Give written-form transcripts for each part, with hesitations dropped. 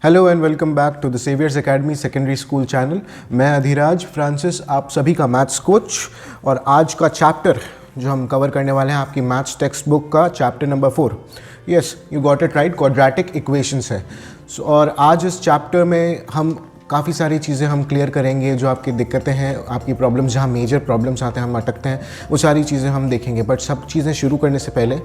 Hello and welcome back to the Saviour's Academy Secondary School channel. मैं Adhiraj Francis, आप सभी का मैथ्स कोच। और आज का चैप्टर जो हम कवर करने वाले हैं आपकी मैथ्स टेक्स्ट बुक का chapter number 4। Yes, you got it right, quadratic equations है। और आज इस चैप्टर में हम काफ़ी सारी चीज़ें हम क्लियर करेंगे। जो आपकी दिक्कतें हैं, आपकी प्रॉब्लम्स, जहाँ मेजर प्रॉब्लम्स आते हैं, हम अटकते हैं, वो सारी चीज़ें हम देखेंगे। बट सब चीज़ें शुरू करने से पहले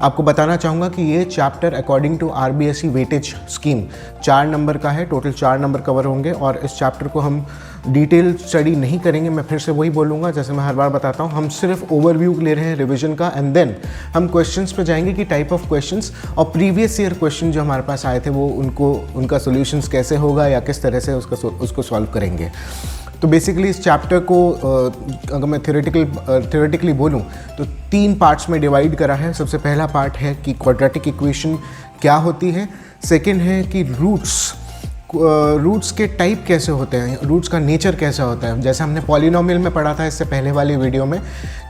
आपको बताना चाहूँगा कि ये chapter according to RBSE weightage scheme 4 number का है। टोटल 4 नंबर कवर होंगे और इस चैप्टर को हम डिटेल स्टडी नहीं करेंगे। मैं फिर से वही बोलूँगा जैसे मैं हर बार बताता हूँ, हम सिर्फ ओवरव्यू ले रहे हैं रिवीजन का, एंड देन हम क्वेश्चंस पे जाएंगे कि टाइप ऑफ क्वेश्चंस और प्रीवियस ईयर क्वेश्चन जो हमारे पास आए थे वो उनका सोल्यूशंस कैसे होगा या किस तरह से उसको सॉल्व करेंगे। तो बेसिकली इस चैप्टर को अगर मैं थ्योरेटिकली बोलूँ तो 3 पार्ट्स में डिवाइड करा है। सबसे पहला पार्ट है कि क्वाड्रेटिक इक्वेशन क्या होती है। सेकेंड है कि रूट्स के टाइप कैसे होते हैं, रूट्स का नेचर कैसा होता है। जैसे हमने पॉलिनोमियल में पढ़ा था इससे पहले वाली वीडियो में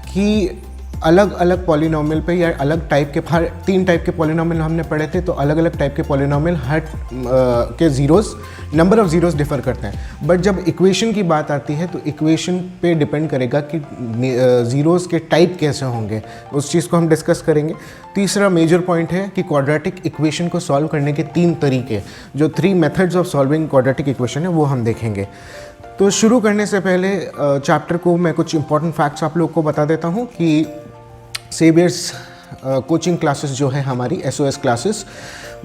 कि अलग अलग पॉलिनोमियल पे या अलग टाइप के, हर 3 टाइप के पॉलिनोमियल हमने पढ़े थे। तो अलग अलग टाइप के पॉलिनोमियल हर के zeros, number of zeros differ करते हैं। बट जब इक्वेशन की बात आती है तो इक्वेशन पे डिपेंड करेगा कि ज़ीरोज़ के टाइप कैसे होंगे, उस चीज़ को हम डिस्कस करेंगे। तीसरा मेजर पॉइंट है कि क्वाड्रेटिक इक्वेशन को सॉल्व करने के 3 तरीके, जो 3 methods of solving quadratic equation है, वो हम देखेंगे। तो शुरू करने से पहले चैप्टर को मैं कुछ इंपॉर्टेंट फैक्ट्स आप लोग को बता देता हूँ कि सेवियर्स कोचिंग क्लासेस जो है हमारी SOS क्लासेस,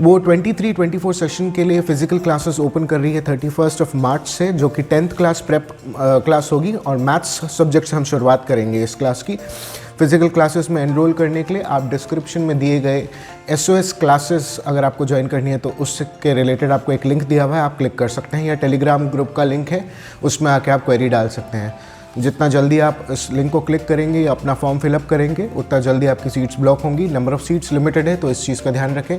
वो 23-24 सेशन के लिए फ़िज़िकल क्लासेस ओपन कर रही है 31 मार्च से, जो कि 10th क्लास प्रेप क्लास होगी। और मैथ्स सब्जेक्ट से हम शुरुआत करेंगे इस क्लास की। फ़िज़िकल क्लासेस में एनरोल करने के लिए आप डिस्क्रिप्शन में दिए गए SOS क्लासेस अगर आपको ज्वाइन करनी है तो उसके रिलेटेड आपको एक लिंक दिया हुआ है, आप क्लिक कर सकते हैं, या टेलीग्राम ग्रुप का लिंक है, उसमें आके आप क्वेरी डाल सकते हैं। जितना जल्दी आप इस लिंक को क्लिक करेंगे या अपना फॉर्म फिलअप करेंगे, उतना जल्दी आपकी सीट्स ब्लॉक होंगी। नंबर ऑफ़ सीट्स लिमिटेड है, तो इस चीज़ का ध्यान रखें।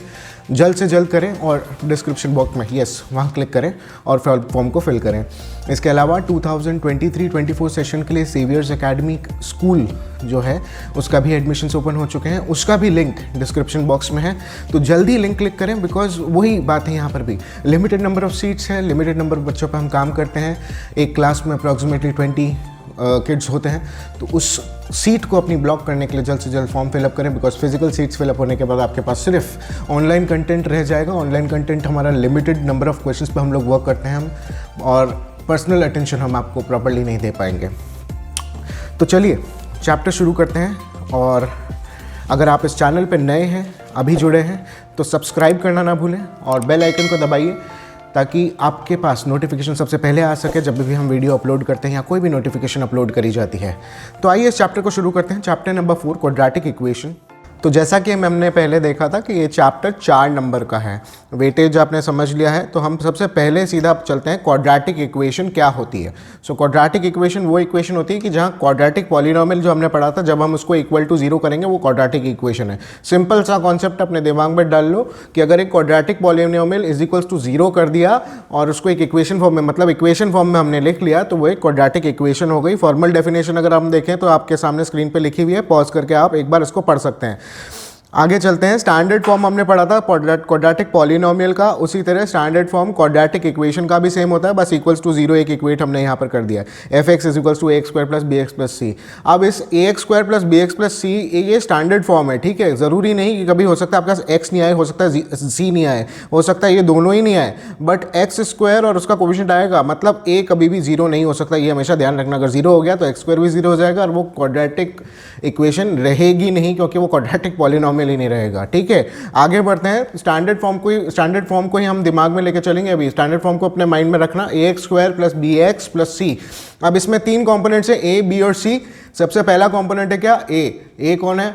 जल्द से जल्द करें और डिस्क्रिप्शन बॉक्स में वहाँ क्लिक करें और फॉर्म को फिल करें। इसके अलावा 2023-24 सेशन के लिए सेवियर्स एकेडमी स्कूल जो है उसका भी एडमिशन्स ओपन हो चुके हैं, उसका भी लिंक डिस्क्रिप्शन बॉक्स में है। तो जल्दी लिंक क्लिक करें, बिकॉज वही बात है, यहाँ पर भी लिमिटेड नंबर ऑफ़ सीट्स है, लिमिटेड नंबर ऑफ बच्चों पर हम काम करते हैं। एक क्लास में अप्रॉक्सीमेटली 20 किड्स होते हैं, तो उस सीट को अपनी ब्लॉक करने के लिए जल्द से जल्द फॉर्म फिलअप करें, बिकॉज फिजिकल सीट्स फिलअप होने के बाद आपके पास सिर्फ ऑनलाइन कंटेंट रह जाएगा। ऑनलाइन कंटेंट हमारा लिमिटेड नंबर ऑफ़ क्वेश्चंस पे हम लोग वर्क करते हैं और पर्सनल अटेंशन हम आपको प्रॉपर्ली नहीं दे पाएंगे। तो चलिए चैप्टर शुरू करते हैं। और अगर आप इस चैनल पर नए हैं, अभी जुड़े हैं, तो सब्सक्राइब करना ना भूलें और बेल आइकन को दबाइए ताकि आपके पास नोटिफिकेशन सबसे पहले आ सके जब भी हम वीडियो अपलोड करते हैं या कोई भी नोटिफिकेशन अपलोड करी जाती है। तो आइए इस चैप्टर को शुरू करते हैं। Chapter number 4, quadratic equation. तो जैसा कि हमने पहले देखा था कि ये चैप्टर 4 नंबर का है, वेटेज आपने समझ लिया है, तो हम सबसे पहले सीधा चलते हैं क्वाड्रेटिक इक्वेशन क्या होती है। सो क्वाड्रेटिक इक्वेशन वो इक्वेशन होती है कि जहाँ क्वाड्रेटिक पॉलिनोमियल जो हमने पढ़ा था, जब हम उसको इक्वल टू 0 करेंगे, वो क्वाड्रेटिक इक्वेशन है। सिंपल सा कॉन्सेप्ट अपने दिमाग में डाल लो कि अगर एक quadratic polynomial is equals to 0 कर दिया और उसको एक इक्वेशन फॉर्म में, मतलब इक्वेशन फॉर्म में हमने लिख लिया, तो वो एक क्वाड्रेटिक इक्वेशन हो गई। फॉर्मल डेफिनेशन अगर हम देखें तो आपके सामने स्क्रीन पर लिखी हुई है, पॉज करके आप एक बार इसको पढ़ सकते हैं। आगे चलते हैं। स्टैंडर्ड फॉर्म हमने पढ़ा था क्वाड्रेटिक पॉलिनोमियल का, उसी तरह स्टैंडर्ड फॉर्म क्वाड्रेटिक इक्वेशन का भी सेम होता है, बस इक्वल्स टू 0 एक इक्वेट हमने यहाँ पर कर दिया है। fx is equals to ax² + bx + c। अब इस ax² + bx + c ये स्टैंडर्ड फॉर्म है, ठीक है। ज़रूरी नहीं कि कभी हो सकता है आपके पास x नहीं आए, हो सकता है c नहीं आए, हो सकता है ये दोनों ही नहीं आए, बट x² और उसका कोएफिशिएंट आएगा, मतलब a कभी भी 0 नहीं हो सकता। ये हमेशा ध्यान रखना, अगर 0 हो गया तो x² भी 0 हो जाएगा और वो क्वाड्रेटिक इक्वेशन रहेगी नहीं, क्योंकि वो क्वाड्रेटिक पॉलिनोमियल ही नहीं रहेगा, ठीक है। आगे बढ़ते हैं। स्टैंडर्ड फॉर्म को ही हम दिमाग में लेकर चलेंगे। अभी स्टैंडर्ड फॉर्म को अपने माइंड में रखना, ax² + bx + c। अब इसमें 3 कंपोनेंट्स है, a, b और c। सबसे पहला कंपोनेंट है क्या, a कौन है,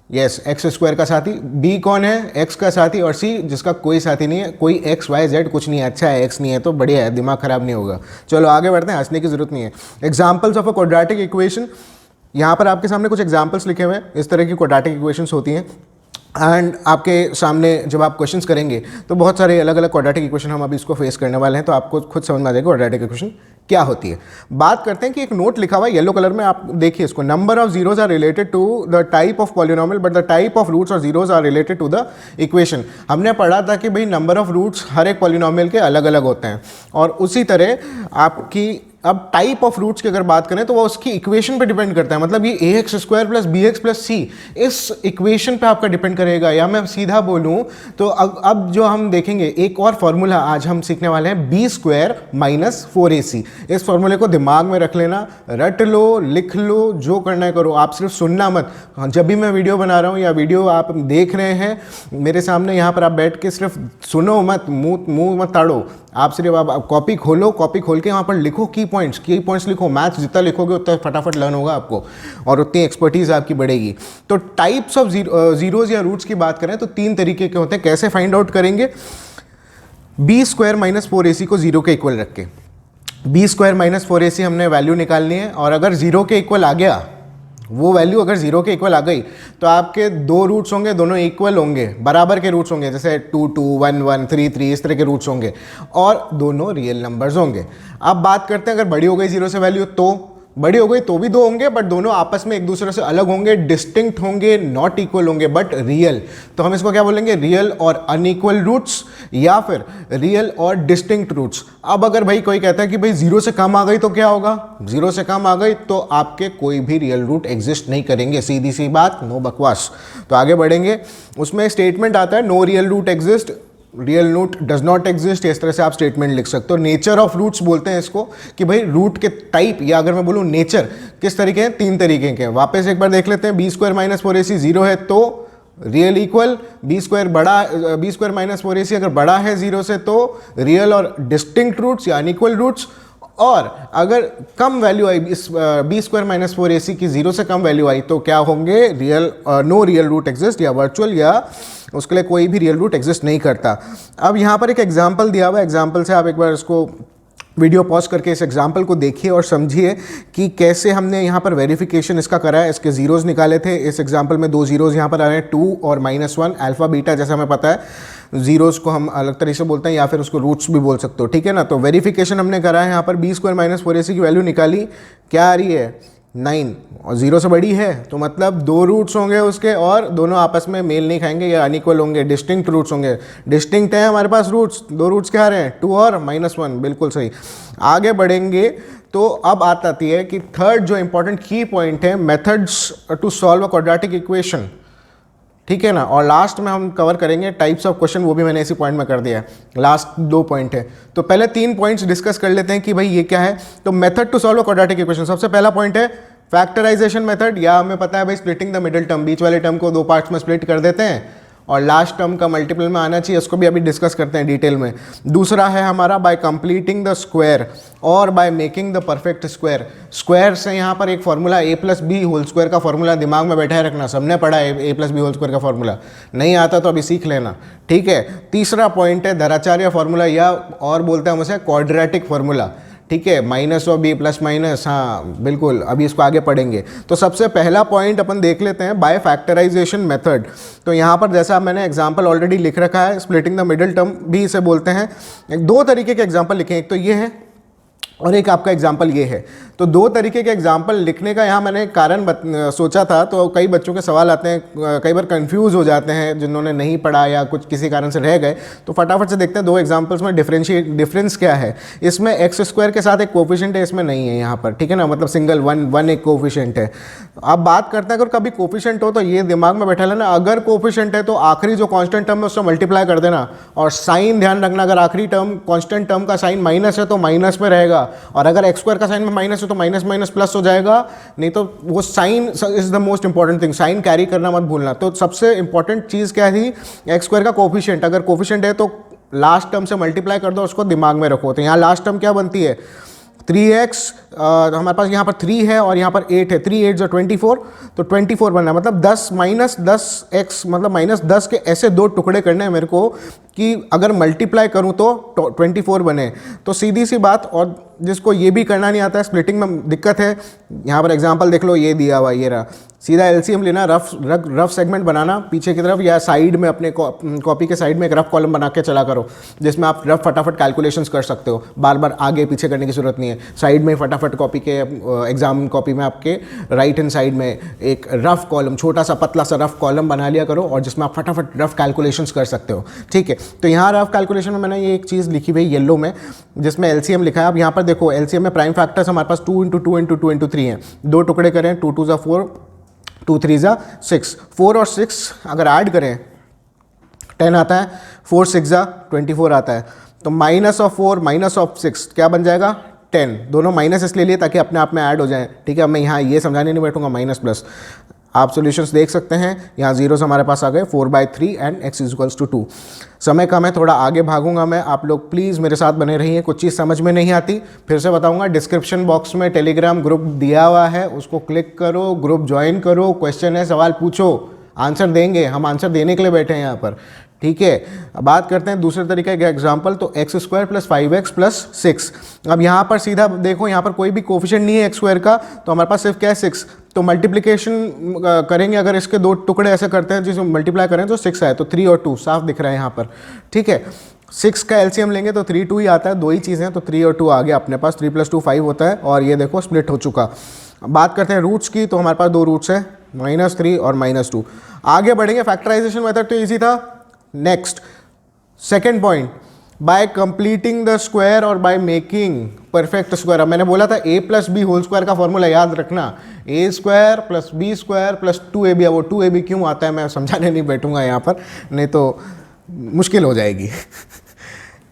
यस x² का साथी, b कौन है, x का साथी, और c जिसका कोई साथी नहीं है, कोई x y z कुछ नहीं है। अच्छा है, x नहीं है तो बढ़िया है, दिमाग खराब नहीं होगा। चलो आगे बढ़ते हैं, हंसने की जरूरत नहीं है। Examples of a quadratic equation, यहाँ पर आपके सामने कुछ एग्जाम्पल्स लिखे हुए हैं। इस तरह की क्वाड्रेटिक इक्वेशंस होती हैं एंड आपके सामने जब आप क्वेश्चंस करेंगे तो बहुत सारे अलग अलग क्वाड्रेटिक इक्वेशन हम अभी इसको फेस करने वाले हैं, तो आपको खुद समझ में आ जाएगा क्वाड्रेटिक इक्वेशन क्या होती है। बात करते हैं कि एक नोट लिखा हुआ है येलो कलर में, आप देखिए इसको, number of zeros are related to the type of polynomial but the type of roots और zeros are related to the equation. हमने पढ़ा था कि भाई नंबर ऑफ रूट्स हर एक पॉलिनोमियल के अलग अलग होते हैं, और उसी तरह आपकी अब टाइप ऑफ रूट्स की अगर बात करें तो वो उसकी इक्वेशन पे डिपेंड करता है। मतलब ये ax square plus B X plus C इस इक्वेशन पे आपका डिपेंड करेगा। या मैं सीधा बोलूं तो अब जो हम देखेंगे एक और फॉर्मूला आज हम सीखने वाले हैं, बी स्क्वायर माइनस 4ac। इस फॉर्मूले को दिमाग में रख लेना, रट लो, लिख लो, जो करना है करो, आप सिर्फ सुनना मत। जब भी मैं वीडियो बना रहा हूँ या वीडियो आप देख रहे हैं मेरे सामने, यहाँ पर आप बैठ के सिर्फ सुनो मत, मुंह मत ताड़ो, आप सिर्फ आप कॉपी खोलो, कॉपी खोल के वहाँ पर लिखो की पॉइंट्स लिखो। मैथ्स जितना लिखोगे उतना फटाफट लर्न होगा आपको और उतनी एक्सपर्टीज आपकी बढ़ेगी। तो टाइप्स ऑफ जीरोज या रूट्स की बात करें तो 3 तरीके के होते हैं। कैसे फाइंड आउट करेंगे? बी स्क्वायर माइनस 4ac को जीरो के इक्वल रख के, बी स्क्वायर माइनस 4ac हमने वैल्यू निकालनी है, और अगर जीरो के इक्वल आ गया, वो वैल्यू अगर जीरो के इक्वल आ गई तो आपके 2 रूट्स होंगे, दोनों इक्वल होंगे, बराबर के रूट्स होंगे, जैसे 2 2 1 1 3 3 इस तरह के रूट्स होंगे, और दोनों रियल नंबर्स होंगे। अब बात करते हैं अगर बड़ी हो गई जीरो से वैल्यू, तो बड़ी हो गई तो भी 2 होंगे, बट दोनों आपस में एक दूसरे से अलग होंगे, डिस्टिंक्ट होंगे, नॉट इक्वल होंगे बट रियल। तो हम इसको क्या बोलेंगे? रियल और अनइक्वल रूट्स, या फिर रियल और डिस्टिंक्ट रूट्स। अब अगर भाई कोई कहता है कि भाई जीरो से कम आ गई तो क्या होगा? जीरो से कम आ गई तो आपके कोई भी रियल रूट एग्जिस्ट नहीं करेंगे, सीधी सी बात, नो बकवास। तो आगे बढ़ेंगे, उसमें स्टेटमेंट आता है no real root exist, real root does not exist, इस तरह से आप स्टेटमेंट लिख सकते हो। नेचर ऑफ रूट्स बोलते हैं इसको, कि भाई रूट के टाइप, या अगर मैं बोलूँ नेचर, किस तरीके हैं? 3 तरीके के। वापस एक बार देख लेते हैं, B square minus 4ac zero है तो real equal, b square minus 4ac अगर बड़ा है जीरो से तो रियल और डिस्टिंक्ट रूट्स या अनइक्वल रूट्स, और अगर कम वैल्यू आई इस बी स्क्वायर माइनस 4ac की, जीरो से कम वैल्यू आई तो क्या होंगे? Real, no real root exist, या वर्चुअल, या उसके लिए कोई भी रियल रूट एग्जिस्ट नहीं करता। अब यहाँ पर एक एग्जाम्पल दिया हुआ है, एग्जाम्पल से आप एक बार इसको वीडियो पॉज करके इस एग्जाम्पल को देखिए और समझिए कि कैसे हमने यहाँ पर वेरिफिकेशन इसका करा है। इसके जीरोज़ निकाले थे, इस एग्जाम्पल में 2 जीरोज़ यहाँ पर आ रहे हैं, 2 और -1, अल्फा बीटा जैसा हमें पता है। जीरोज़ को हम अलग तरीके से बोलते हैं या फिर उसको रूट्स भी बोल सकते हो, ठीक है ना। तो वेरिफिकेशन हमने करा है, यहाँ पर बी स्क्वायर माइनस 4ac की वैल्यू निकाली, क्या आ रही है? 9, और जीरो से बड़ी है तो मतलब 2 रूट्स होंगे उसके, और दोनों आपस में मेल नहीं खाएंगे या अनइक्वल होंगे, डिस्टिंक्ट रूट्स होंगे। डिस्टिंक्ट है हमारे पास रूट्स, 2 रूट्स क्या आ रहे हैं? 2 और -1, बिल्कुल सही। आगे बढ़ेंगे तो अब आती है कि थर्ड जो इंपॉर्टेंट की पॉइंट है, methods to solve a quadratic equation, ठीक है ना। और लास्ट में हम कवर करेंगे टाइप्स ऑफ क्वेश्चन, वो भी मैंने इसी पॉइंट में कर दिया है, लास्ट 2 पॉइंट है। तो पहले 3 पॉइंट्स डिस्कस कर लेते हैं कि भाई ये क्या है। तो method to solve a quadratic equation, सबसे पहला पॉइंट है फैक्टराइजेशन मेथड, या हमें पता है भाई स्प्लिटिंग द मिडिल टर्म, बीच वाले टर्म को 2 पार्ट्स में स्प्लिट कर देते हैं और लास्ट टर्म का मल्टीपल में आना चाहिए, उसको भी अभी डिस्कस करते हैं डिटेल में। दूसरा है हमारा बाय कंप्लीटिंग द स्क्वायर और by making the perfect square. Square से यहाँ पर एक फॉर्मूला a+b होल स्क्वायर का फॉर्मूला दिमाग में बैठा रखना, सबने पढ़ा है a+b होल स्क्वायर का फॉर्मूला, नहीं आता तो अभी सीख लेना, ठीक है। तीसरा पॉइंट है धराचार्य फॉर्मूला, या और बोलते हैं हम उसे क्वाड्रेटिक फॉर्मूला, ठीक है, माइनस और बी प्लस माइनस, हाँ बिल्कुल, अभी इसको आगे पढ़ेंगे। तो सबसे पहला पॉइंट अपन देख लेते हैं बाय फैक्टराइजेशन मेथड। तो यहाँ पर जैसा मैंने एग्जांपल ऑलरेडी लिख रखा है, स्प्लिटिंग द मिडिल टर्म भी इसे बोलते हैं। 2 तरीके के एग्जांपल लिखे, एक तो ये है और एक आपका एग्जाम्पल ये है। तो 2 तरीके के एग्जाम्पल लिखने का यहाँ मैंने कारण सोचा था, तो कई बच्चों के सवाल आते हैं, कई बार कंफ्यूज हो जाते हैं जिन्होंने नहीं पढ़ा या कुछ किसी कारण से रह गए। तो फटाफट से देखते हैं 2 एग्जाम्पल्स में डिफरेंस क्या है। इसमें एक्स स्क्वायर के साथ एक कोफिशिएंट है, इसमें नहीं है यहाँ पर, ठीक है ना, मतलब सिंगल वन एक कोफिशिएंट है। अब बात करते हैं अगर कभी कोफिशिएंट हो तो ये दिमाग में बैठा लेना, अगर कोफिशिएंट है तो आखिरी जो कॉन्स्टेंट टर्म है उससे मल्टीप्लाई कर देना, और साइन ध्यान रखना, अगर आखिरी टर्म कॉन्स्टेंट टर्म का साइन माइनस है तो माइनस में रहेगा, और अगर एक्स स्क्वायर का साइन में माइनस है तो माइनस माइनस प्लस हो जाएगा, नहीं तो वो sign is the most important thing, sign carry करना मत भूलना। तो सबसे इंपॉर्टेंट चीज़ क्या थी? एक्स स्क्वायर का कोफिशिएंट, अगर कोफिशिएंट है तो लास्ट टर्म से मल्टीप्लाई कर दो, उसको दिमाग में रखो। तो यहाँ लास्ट टर्म क्या बनती है? 3x, हमारे पास यहाँ पर 3 है और यहाँ पर 8 है, 3 8 24, तो 24 बनना है, मतलब 10 माइनस 10x, मतलब -10 के ऐसे 2 टुकड़े करने हैं मेरे को कि अगर मल्टीप्लाई करूँ तो 24 बने। तो सीधी सी बात, और जिसको ये भी करना नहीं आता है, स्प्लिटिंग में दिक्कत है, यहाँ पर एग्जांपल देख लो, ये दिया हुआ ये रहा, सीधा एलसीएम लेना, रफ सेगमेंट बनाना पीछे की तरफ या साइड में, अपने कॉपी के साइड में एक रफ कॉलम बना के चला करो, जिसमें आप रफ फटाफट कैलकुलेशंस कर सकते हो, बार बार आगे पीछे करने की जरूरत नहीं है। साइड में फटाफट कॉपी के एग्जाम कॉपी में आपके राइट हैंड साइड में एक रफ कॉलम, छोटा सा पतला सा रफ कॉलम बना लिया करो, और जिसमें आप फटाफट रफ कैलकुलेशंस कर सकते हो, ठीक है। तो यहाँ रफ कैलकुलेशन में मैंने ये एक चीज़ लिखी हुई येलो में, जिसमें एलसीएम लिखा है। अब यहाँ पर देखो एलसीएम में प्राइम फैक्टर्स हमारे पास 2 × 2 × 2 × 3 हैं, 2 टुकड़े करें, 2 × 2 = 4, 2 × 3 = 6, 4 और 6 अगर ऐड करें 10 आता है, 4 × 6 = 24 आता है। तो -4 -6 क्या बन जाएगा, 10। दोनों माइनस इसलिए लिए ताकि अपने आप में ऐड हो जाए, ठीक है। अब मैं यहाँ ये समझाने नहीं बैठूंगा, माइनस प्लस आप सॉल्यूशंस देख सकते हैं। यहाँ जीरोस हमारे पास आ गए, 4/3 एंड x = 2। समय कम है, थोड़ा आगे भागूंगा मैं, आप लोग प्लीज़ मेरे साथ बने रहिए। कुछ चीज़ समझ में नहीं आती फिर से बताऊंगा, डिस्क्रिप्शन बॉक्स में टेलीग्राम ग्रुप दिया हुआ है, उसको क्लिक करो, ग्रुप ज्वाइन करो, क्वेश्चन है, सवाल पूछो, आंसर देंगे, हम आंसर देने के लिए बैठे हैं यहाँ पर, ठीक है। अब बात करते हैं दूसरे तरीके का एग्जाम्पल, तो x² + 5x + 6। अब यहाँ पर सीधा देखो, यहाँ पर कोई भी कोफिशिएंट नहीं है x² का, तो हमारे पास सिर्फ क्या है, 6। तो मल्टीप्लिकेशन करेंगे, अगर इसके 2 टुकड़े ऐसे करते हैं जिसमें मल्टीप्लाई करें तो 6 आए, तो 3 और 2 साफ दिख रहा है यहाँ पर, ठीक है। 6 का एलसीएम लेंगे तो 3 2 ही आता है, 2 ही चीज़ें हैं, तो 3 और 2 आ गया अपने पास, 3 + 2 5 होता है, और ये देखो स्प्लिट हो चुका। बात करते हैं रूट्स की, तो हमारे पास 2 रूट्स है, -3 और -2। आगे बढ़ेंगे, फैक्टराइजेशन मेथड तो ईजी था। Next second point, bye completing the square और बाय मेकिंग परफेक्ट स्क्वायर। अब मैंने बोला था a + b² का फॉर्मूला याद रखना, a² + b² + 2ab। अब वो 2ab क्यों आता है मैं समझाने नहीं बैठूंगा यहाँ पर, नहीं तो मुश्किल हो जाएगी।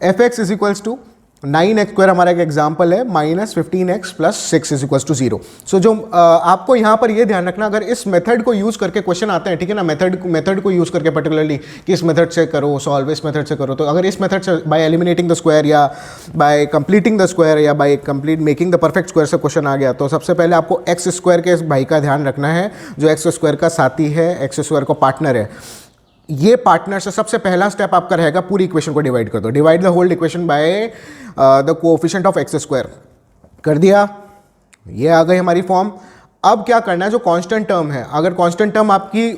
fx = 9x² हमारा एक एग्जाम्पल है, -15x + 6 = 0। सो जो आपको यहाँ पर ये ध्यान रखना, अगर इस मेथड को यूज़ करके क्वेश्चन आते हैं, ठीक है ना, मेथड को यूज़ करके पर्टिकुलरली कि इस मेथड से करो सॉल्व, इस मेथड से करो, तो अगर इस मेथड से बाय एलिमिनेटिंग द स्क्वायर या बाय कंप्लीटिंग द स्क्वायर या by complete making the perfect square से क्वेश्चन आ गया, तो सबसे पहले आपको x² के इस भाई का ध्यान रखना है, जो x² का साथी है, x² का पार्टनर है। ये पार्टनर से सबसे पहला स्टेप आपका रहेगा, पूरी इक्वेशन को डिवाइड कर दो, divide the whole equation by the coefficient of x²। कर दिया, ये आ गई हमारी फॉर्म। अब क्या करना है, जो कांस्टेंट टर्म है, अगर कांस्टेंट टर्म आपकी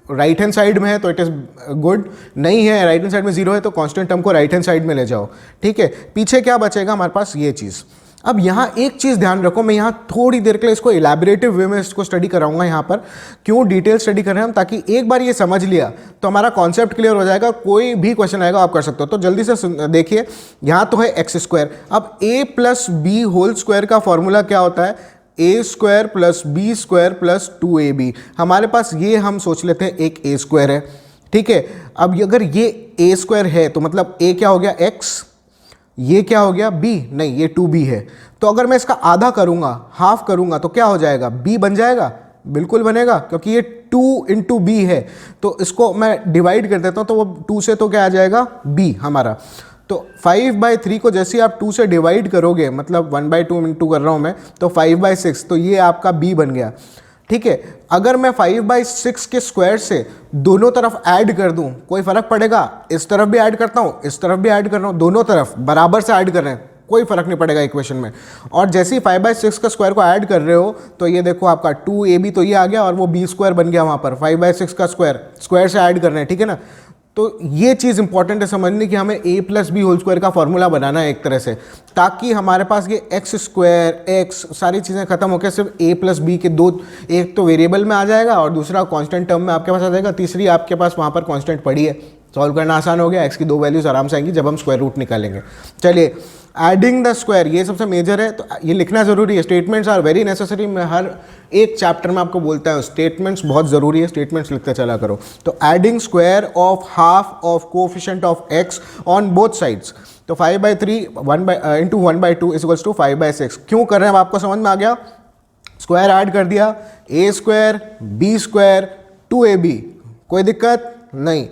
राइट हैंड साइड में है तो इट इज़ गुड, नहीं है राइट हैंड साइड में 0 है तो कांस्टेंट टर्म को राइट हैंड साइड में ले जाओ, ठीक है। पीछे क्या बचेगा हमारे पास, ये चीज़। अब यहाँ एक चीज़ ध्यान रखो, मैं यहाँ थोड़ी देर के लिए इसको इलेबोरेटिव वे में इसको स्टडी कराऊंगा। यहाँ पर क्यों डिटेल स्टडी कर रहे हैं हम, ताकि एक बार ये समझ लिया तो हमारा कॉन्सेप्ट क्लियर हो जाएगा, कोई भी क्वेश्चन आएगा आप कर सकते हो। तो जल्दी से देखिए, यहाँ तो है x²। अब a + b² का फॉर्मूला क्या होता है, a² + b² + 2ab। हमारे पास ये हम सोच लेते हैं एक a² है, ठीक है। अब अगर ये a² है तो मतलब a क्या हो गया, x, ये क्या हो गया, b, नहीं ये 2b है। तो अगर मैं इसका आधा करूंगा, हाफ करूंगा, तो क्या हो जाएगा, b बन जाएगा, बिल्कुल बनेगा, क्योंकि ये 2 × b है। तो इसको मैं डिवाइड कर देता हूं, तो वो 2 से तो क्या आ जाएगा, b हमारा। तो 5/3 को जैसे आप 2 से डिवाइड करोगे, मतलब 1/2 इंटू कर रहा हूं मैं, तो 5/6, तो ये आपका b बन गया, ठीक है। अगर मैं 5/6 के स्क्वायर से दोनों तरफ ऐड कर दूं, कोई फर्क पड़ेगा, इस तरफ भी ऐड करता हूं, इस तरफ भी ऐड कर रहा हूं, दोनों तरफ बराबर से ऐड कर रहे हैं, कोई फर्क नहीं पड़ेगा इक्वेशन में। और जैसे ही 5/6 का स्क्वायर को ऐड कर रहे हो, तो ये देखो आपका 2ab तो ये आ गया, और वो b² बन गया वहां पर, 5/6 का स्क्वायर से ऐड कर रहे हैं, ठीक है ना। तो ये चीज़ इंपॉर्टेंट है समझने की, हमें a + b² का फॉर्मूला बनाना है एक तरह से, ताकि हमारे पास ये x² x सारी चीज़ें खत्म होकर सिर्फ a + b के दो, एक तो वेरिएबल में आ जाएगा और दूसरा कांस्टेंट टर्म में आपके पास आ जाएगा, तीसरी आपके पास वहाँ पर कांस्टेंट पड़ी है, सॉल्व करना आसान हो गया। x की 2 वैल्यूज आराम से आएंगी जब हम स्क्वायर रूट निकालेंगे। चलिए, एडिंग द स्क्वायर, ये सबसे मेजर है, तो ये लिखना ज़रूरी है। स्टेटमेंट्स आर वेरी नेसेसरी, मैं हर एक चैप्टर में आपको बोलता हूँ स्टेटमेंट्स बहुत ज़रूरी है, स्टेटमेंट्स लिखते चला करो। तो adding square of half of coefficient of x on both sides, तो 5/3 इंटू 1/2 = 5/6। क्यों कर रहे हैं, अब आपको समझ में आ गया। स्क्वायर ऐड कर दिया, a² b², 2ab, कोई दिक्कत नहीं।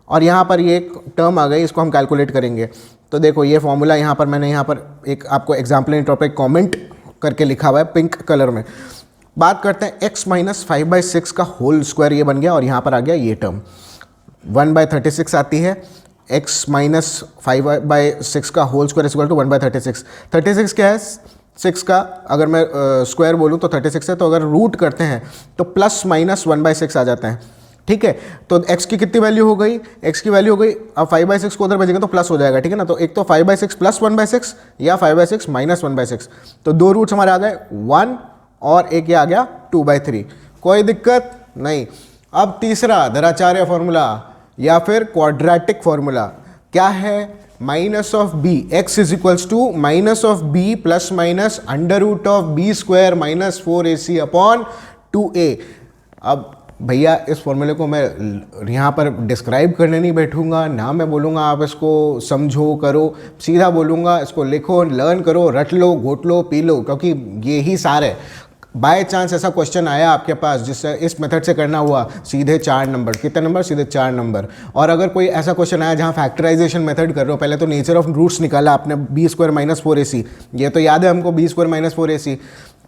और यहाँ पर ये एक टर्म आ गई, इसको हम कैलकुलेट करेंगे। तो देखो ये फॉर्मूला यहाँ पर मैंने यहाँ पर एक आपको एग्जाम्पल टॉप पे कॉमेंट करके लिखा हुआ है पिंक कलर में। बात करते हैं x - 5/6 का होल स्क्वायर, ये बन गया, और यहाँ पर आ गया ये टर्म 1/36 आती है। x माइनस 5/6 का whole square is equal to 1/36। 36 क्या है? 6 का अगर मैं स्क्वायर बोलूँ तो 36 है, तो अगर रूट करते हैं तो प्लस माइनस 1/6 आ जाता है, ठीक है। तो x की कितनी वैल्यू हो गई? x की वैल्यू हो गई, अब 5/6 को उधर भेजेंगे तो प्लस हो जाएगा, ठीक है ना। तो एक तो 5/6 प्लस 1/6 या 5/6 माइनस 1/6, तो दो रूट्स हमारे आ गए 1 और एक ये आ गया 2/3। कोई दिक्कत नहीं। अब तीसरा धराचार्य फॉर्मूला या फिर क्वाड्रेटिक फॉर्मूला क्या है? Minus of b, x is equals to minus of b plus minus under root of b square minus 4ac upon 2a। अब भैया इस फॉर्मूले को मैं यहाँ पर डिस्क्राइब करने नहीं बैठूंगा ना, मैं बोलूँगा आप इसको समझो करो, सीधा बोलूँगा इसको लिखो, लर्न करो, रट लो, घोट लो, पी लो, क्योंकि ये ही सार है। बाय चांस ऐसा क्वेश्चन आया आपके पास जिससे इस मेथड से करना हुआ, सीधे 4 नंबर, कितने नंबर? सीधे 4 नंबर। और अगर कोई ऐसा क्वेश्चन आया जहाँ फैक्टराइजेशन मेथड कर रहे हो, पहले तो नेचर ऑफ रूट्स निकाला आपने, बी स्क्वायर माइनस 4ac, ये तो याद है हमको, बी स्क्वायर माइनस 4ac,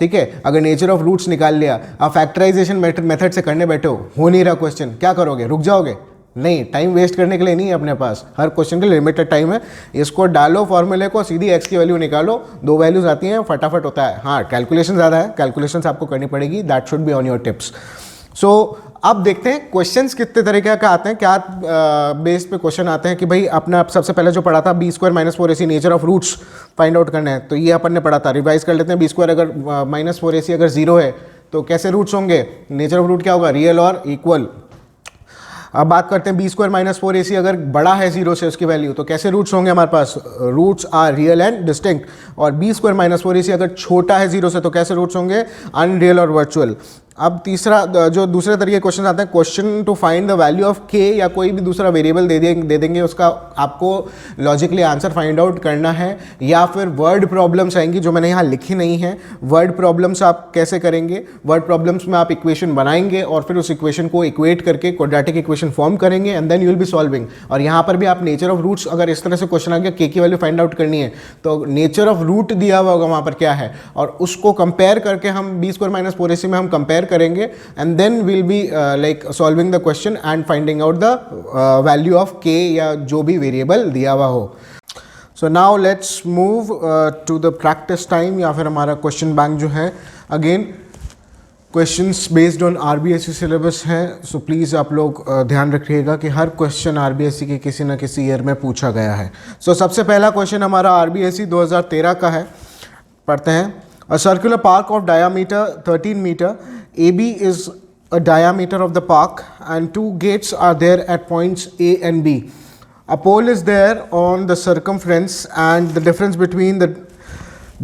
ठीक है। अगर नेचर ऑफ रूट्स निकाल लिया, आप फैक्टराइजेशन मेथड से करने बैठे हो नहीं रहा क्वेश्चन, क्या करोगे? रुक जाओगे? नहीं, टाइम वेस्ट करने के लिए नहीं है अपने पास, हर क्वेश्चन के लिमिटेड टाइम है। इसको डालो फॉर्मूले को, सीधी x की वैल्यू निकालो, 2 वैल्यूज आती हैं, फटाफट होता है। हाँ, कैलकुलेशन ज़्यादा है, कैलकुलेशन आपको करनी पड़ेगी, that should be on your tips. So अब देखते हैं क्वेश्चंस कितने तरीके का आते हैं, क्या बेस पे क्वेश्चन आते हैं कि भाई अपने आप सबसे पहले जो पढ़ा था b square minus 4ac nature of roots find out करना है, तो ये अपन ने पढ़ा था, रिवाइज कर लेते हैं। बी स्क्वायर अगर माइनस 4ac अगर 0 है तो कैसे रूट्स होंगे? नेचर ऑफ रूट क्या होगा? रियल और इक्वल। अब बात करते हैं बी स्क्वायर माइनस 4ac अगर बड़ा है 0 से उसकी वैल्यू, तो कैसे रूट्स होंगे हमारे पास? Roots are real and distinct. और बी स्क्वायर माइनस 4ac अगर छोटा है 0 से तो कैसे रूट्स होंगे? अनरियल और वर्चुअल। अब तीसरा जो दूसरे तरीके क्वेश्चन आते हैं, question to find the value of k, या कोई भी दूसरा वेरिएबल दे देंगे, उसका आपको लॉजिकली आंसर फाइंड आउट करना है। या फिर वर्ड प्रॉब्लम्स आएंगी जो मैंने यहाँ लिखी नहीं है, वर्ड प्रॉब्लम्स आप कैसे करेंगे? वर्ड प्रॉब्लम्स में आप इक्वेशन बनाएंगे और फिर उस इक्वेशन को इक्वेट करके क्वाड्रेटिक इक्वेशन फॉर्म करेंगे and then you will be solving. और यहाँ पर भी आप नेचर ऑफ रूट्स, अगर इस तरह से क्वेश्चन आ गया के की वैल्यू फाइंड आउट करनी है, तो नेचर ऑफ रूट दिया हुआ होगा वहाँ पर क्या है, और उसको कंपेयर करके हम बी स्क्वायर माइनस 4ac में हम कंपेयर करेंगे and then we'll be like solving the question and finding out the value of k या जो भी वेरिएबल दिया हुआ हो। So now let's move to the practice time, या फिर हमारा क्वेश्चन बैंक जो है, again questions based on RBSC syllabus है, सो प्लीज़ आप लोग ध्यान रखिएगा कि हर क्वेश्चन आरबीएससी के किसी न किसी ईयर में पूछा गया है। सो सबसे पहला क्वेश्चन हमारा आरबीएससी 2013 का है, पढ़ते हैं। A circular park of diameter 13 meter, AB is a diameter of the park and two gates are there at points A and B. A pole is there on the circumference and the difference between the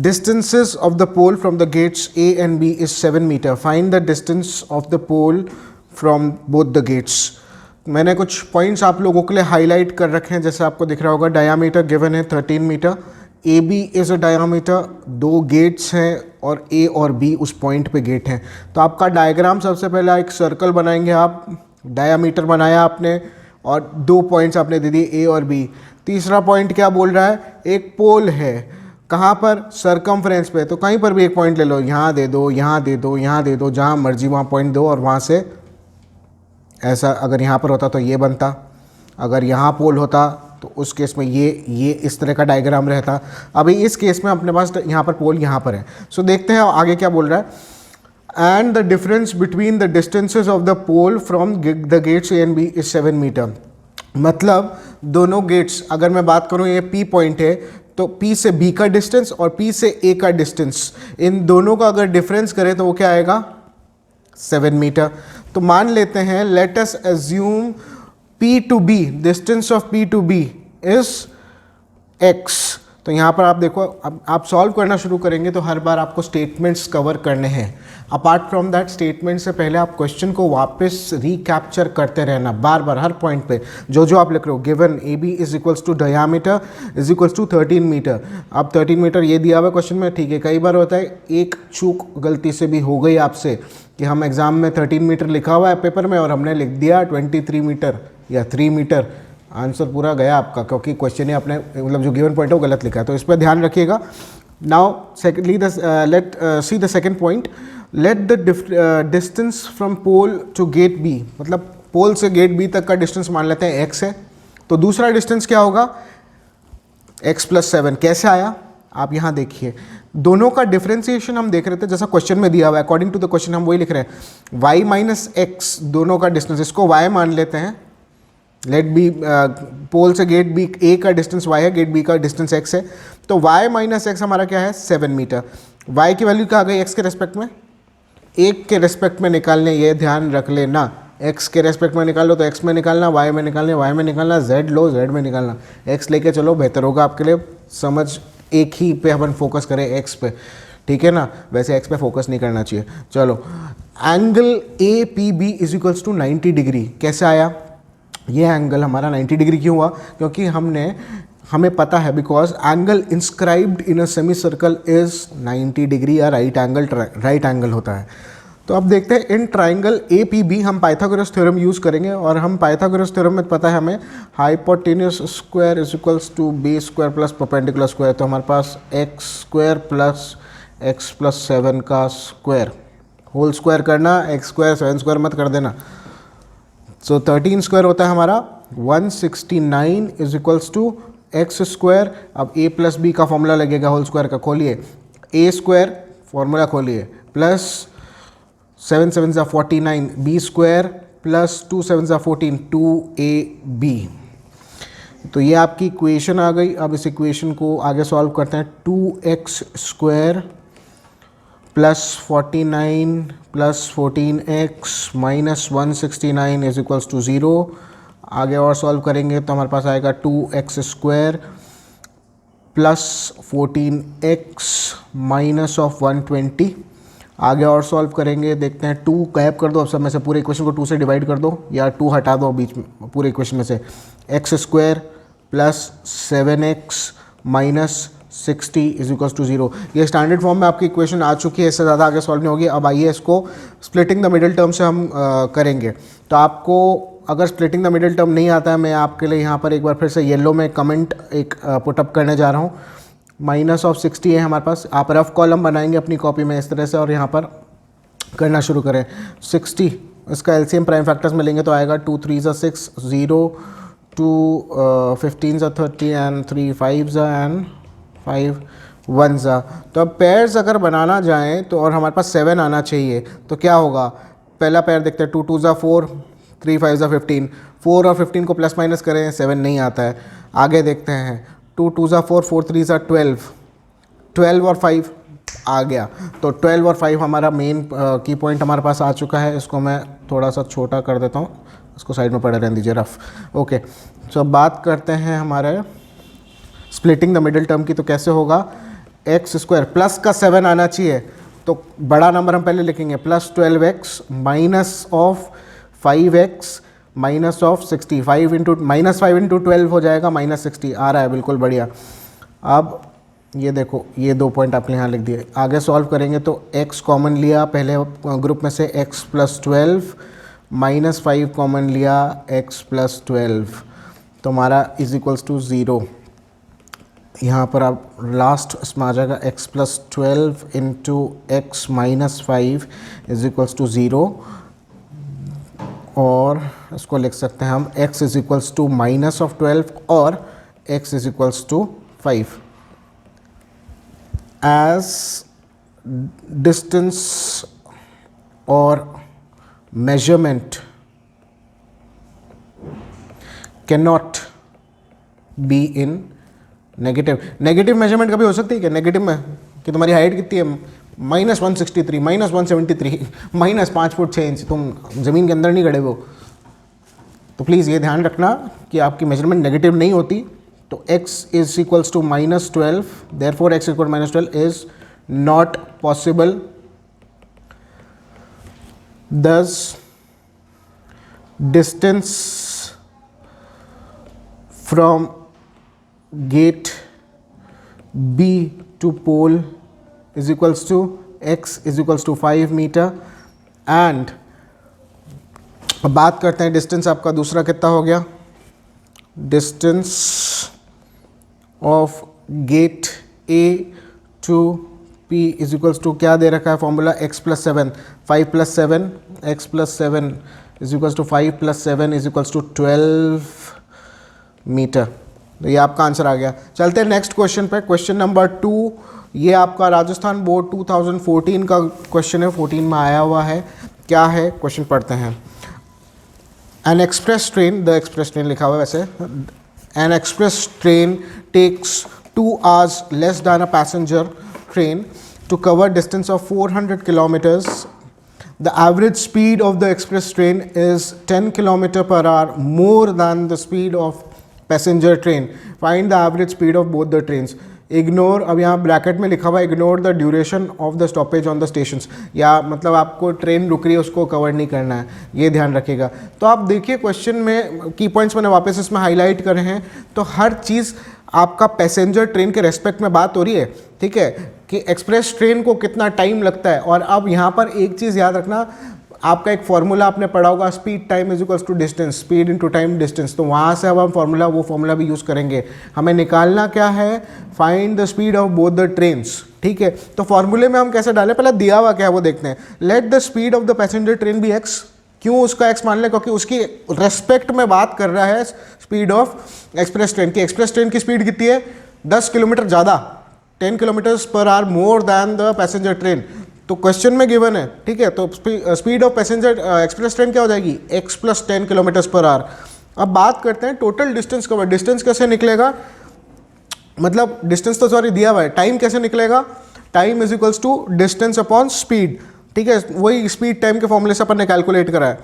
distances of the pole from the gates A and B is 7 meter. Find the distance of the pole from both the gates. मैंने कुछ points आप लोगों के लिए highlight कर रखे हैं, जैसे आपको दिख रहा होगा डायामीटर गिवन है 13 metre, A B is a diameter, 2 gates हैं और ए और बी उस पॉइंट पे गेट हैं। तो आपका डायग्राम सबसे पहले एक सर्कल बनाएंगे आप, डायामीटर बनाया आपने और 2 पॉइंट्स आपने दे दिए ए और बी। तीसरा पॉइंट क्या बोल रहा है? एक पोल है, कहाँ पर? सरकमफ्रेंस पे, तो कहीं पर भी एक पॉइंट ले लो, यहाँ दे दो, यहाँ दे दो, यहाँ दे दो, जहाँ मर्जी वहाँ पॉइंट दो, और वहाँ से ऐसा अगर यहाँ पर होता तो ये बनता, अगर यहाँ पोल होता तो उस केस में ये इस तरह का डायग्राम रहता। अभी इस केस में अपने पास यहाँ पर पोल यहाँ पर है। सो देखते हैं आगे क्या बोल रहा है। And the difference between the distances of the pole from the gates A and B is 7 metre. मतलब दोनों गेट्स, अगर मैं बात करूँ ये P पॉइंट है, तो P से B का डिस्टेंस और P से A का डिस्टेंस, इन दोनों का अगर डिफरेंस करें तो वो क्या आएगा? 7 मीटर। तो मान लेते हैं, let us assume P to B, distance of P to B is x। तो यहाँ पर आप देखो, अब आप सॉल्व करना शुरू करेंगे तो हर बार आपको स्टेटमेंट्स कवर करने हैं। अपार्ट फ्रॉम दैट, स्टेटमेंट से पहले आप क्वेश्चन को वापस रिकैप्चर करते रहना बार बार, हर पॉइंट पे जो जो आप लिख रहे हो। Given A B is equals to diameter is equals to 13 metre. अब 13 मीटर ये दिया हुआ क्वेश्चन में, ठीक है। कई बार होता है एक चूक गलती से भी हो गई आपसे कि हम एग्जाम में 13 मीटर लिखा हुआ है पेपर में और हमने लिख दिया 23 मीटर या 3 मीटर, आंसर पूरा गया आपका, क्योंकि क्वेश्चन ही आपने मतलब जो गिवन पॉइंट है वो गलत लिखा है। तो इस पर ध्यान रखिएगा। Now secondly let see the second point, let the distance from pole to gate B, मतलब पोल से गेट बी तक का डिस्टेंस मान लेते हैं x है, तो दूसरा डिस्टेंस क्या होगा, x प्लस 7। कैसे आया आप यहाँ देखिए, दोनों का डिफरेंशिएशन हम देख रहे थे जैसा क्वेश्चन में दिया हुआ है, अकॉर्डिंग टू द क्वेश्चन हम वही लिख रहे हैं। y माइनस एक्स दोनों का डिस्टेंस, इसको y मान लेते हैं, लेट बी पोल से गेट बी ए का डिस्टेंस y है, गेट बी का डिस्टेंस x है, तो y माइनस एक्स हमारा क्या है 7 मीटर। y की वैल्यू क्या आ गई x के रेस्पेक्ट में, 1 के रेस्पेक्ट में निकालने, ये ध्यान रख लेना, x के रेस्पेक्ट में निकालो तो x में निकालना, y में निकालने y में निकालना, z लो z में निकालना, x लेके चलो बेहतर होगा आपके लिए, समझ एक ही पे अपन फोकस करें x पे, ठीक है ना, वैसे x पे फोकस नहीं करना चाहिए। चलो angle A P B is equals to 90 degree कैसे आया, ये एंगल हमारा 90 डिग्री क्यों हुआ, क्योंकि हमें पता है because angle inscribed in a semi circle is 90 degree या राइट एंगल होता है। तो अब देखते हैं in triangle A P B हम पाइथागोरस थ्योरम यूज़ करेंगे, और हम पाइथागोरस थ्योरम में पता है हमें hypotenuse square is equals to B square plus perpendicular square, तो हमारे पास X square plus X plus 7 का स्क्वायर, होल स्क्वायर करना, एक्स स्क्वायर 7 स्क्वायर मत कर देना। सो 13 स्क्वायर होता है हमारा 169 is equals to x square. अब ए प्लस बी का फॉर्मूला लगेगा होल स्क्वायर का, खोलिए ए स्क्वायर फॉर्मूला खोलिए, प्लस 7 7 ज़ा 49 बी स्क्वायर प्लस 2 7 ज़ा 14 2ab। तो ये आपकी इक्वेशन आ गई। अब इस इक्वेशन को आगे सॉल्व करते हैं, 2x square plus 49 plus 14x minus 169 is equals to 0। आगे और सॉल्व करेंगे तो हमारे पास आएगा 2x square plus 14x minus of 120। आगे और सॉल्व करेंगे, देखते हैं 2 गायब कर दो, अब सब में से पूरे इक्वेशन को 2 से डिवाइड कर दो, या 2 हटा दो बीच में पूरे इक्वेशन में से, x square plus 7x minus 60 is equals to 0। ये स्टैंडर्ड फॉर्म में आपकी इक्वेशन आ चुकी है, इससे ज़्यादा आगे सॉल्व नहीं होगी। अब आइए इसको स्प्लिटिंग द मिडिल टर्म से हम करेंगे। तो आपको अगर स्प्लिटिंग द मिडिल टर्म नहीं आता है, मैं आपके लिए यहाँ पर एक बार फिर से येलो में कमेंट एक पुटअप करने जा रहा हूँ। माइनस ऑफ 60 है हमारे पास, आप रफ कॉलम बनाएंगे अपनी कॉपी में इस तरह से, और यहाँ पर करना शुरू करें। 60 इसका एलसीएम प्राइम फैक्टर्स में लेंगे तो आएगा 2 3 ज़ा 6 0 2 15 ज़ा 30 एंड 3 5 ज़ा एंड 5 1 ज़ा। तो अब पेयर्स अगर बनाना जाएँ तो, और हमारे पास 7 आना चाहिए, तो क्या होगा, पहला पेयर देखते हैं, 2 2 ज़ा 4 3 5 ज़ा 15, 4 और 15 को प्लस माइनस करें 7 नहीं आता है। आगे देखते हैं 2 2 ज़ा 4 4 3 ज़ा 12, 12 और 5 आ गया, तो 12 और 5 हमारा मेन की पॉइंट हमारे पास आ चुका है। इसको मैं थोड़ा सा छोटा कर देता हूँ, इसको साइड में पड़े रहने दीजिए रफ। ओके, तो अब बात करते हैं हमारे स्प्लिटिंग द मिडिल टर्म की। तो कैसे होगा, एक्स स्क्वायर प्लस का 7 आना चाहिए, तो बड़ा नंबर हम पहले लिखेंगे, plus 12x minus of 5x minus of 60, 5 into minus 5 into 12 हो जाएगा माइनस 60, आ रहा है बिल्कुल बढ़िया। अब ये देखो, ये 2 पॉइंट आपने यहाँ लिख दिए। आगे सॉल्व करेंगे तो x कॉमन लिया पहले ग्रुप में से, x प्लस 12 माइनस 5 कॉमन लिया, x प्लस 12, तो हमारा इज इक्वल्स टू 0। यहाँ पर आप लास्ट इसमें आ जाएगा x plus 12 into x minus 5 is equals to 0, और इसको लिख सकते हैं हम x is equals to minus of 12 और x is equals to 5। As distance और measurement can not be in negative measurement कभी हो सकती है क्या नेगेटिव में, कि तुम्हारी हाइट कितनी है, minus 163 minus 173 minus 5 foot 6 inch, तुम ज़मीन के अंदर नहीं खड़े हो। तो प्लीज़ ये ध्यान रखना कि आपकी मेजरमेंट नेगेटिव नहीं होती। तो x is equals to minus 12, therefore x equal minus 12 is not possible. thus distance from gate B to pole is equals to x is equals to 5 मीटर। एंड अब बात करते हैं डिस्टेंस आपका दूसरा कितना हो गया, distance of gate A to P is equals to, क्या दे रखा है formula, x plus 7, 5 plus 7, x plus 7 is equals to 5 plus 7 is equals to 12 metre. तो ये आपका आंसर आ गया। चलते हैं नेक्स्ट क्वेश्चन पे। क्वेश्चन नंबर 2, ये आपका राजस्थान बोर्ड 2014 का क्वेश्चन है, 14 में आया हुआ है। क्या है क्वेश्चन, पढ़ते हैं। An express train, the express train लिखा हुआ है वैसे, an express train takes 2 hours less than a passenger train to cover distance of 400 kilometers. The average speed of the express train is 10 km per hour more than the speed of passenger train. Find the average speed of both the trains. Ignore, अब यहाँ bracket में लिखा हुआ है ignore the duration of the stoppage on the stations, या मतलब आपको train रुक रही है उसको कवर नहीं करना है, ये ध्यान रखिएगा। तो आप देखिए क्वेश्चन में की पॉइंट्स मैंने वापस इसमें हाईलाइट करे हैं। तो हर चीज़ आपका पैसेंजर ट्रेन के रेस्पेक्ट में बात हो रही है, ठीक है, कि एक्सप्रेस ट्रेन को कितना टाइम लगता है। और अब यहाँ पर एक चीज़ याद रखना, आपका एक फॉर्मूला आपने पढ़ा होगा, speed time is equals to distance, speed into time distance. तो वहाँ से अब हम वो फॉर्मूला भी यूज़ करेंगे। हमें निकालना क्या है, find the speed of both the trains, ठीक है। तो फॉर्मूले में हम कैसे डालें, पहले दिया हुआ क्या है वो देखते हैं। Let the speed of the passenger train be x. क्यों उसका एक्स मान लें, क्योंकि उसकी रेस्पेक्ट में बात कर रहा है स्पीड ऑफ एक्सप्रेस ट्रेन की। एक्सप्रेस ट्रेन की स्पीड कितनी है, 10 किलोमीटर ज़्यादा, 10 kilometres per hour more than the passenger train. तो क्वेश्चन में गिवन है, ठीक है। तो speed of passenger express train क्या हो जाएगी, x + 10 किलोमीटर्स पर आवर। अब बात करते हैं टोटल डिस्टेंस कवर। डिस्टेंस कैसे निकलेगा, मतलब डिस्टेंस तो सॉरी दिया हुआ है, टाइम कैसे निकलेगा, time is equals to distance upon speed, ठीक है। वही स्पीड टाइम के फॉर्मूले से अपन ने कैलकुलेट करा है।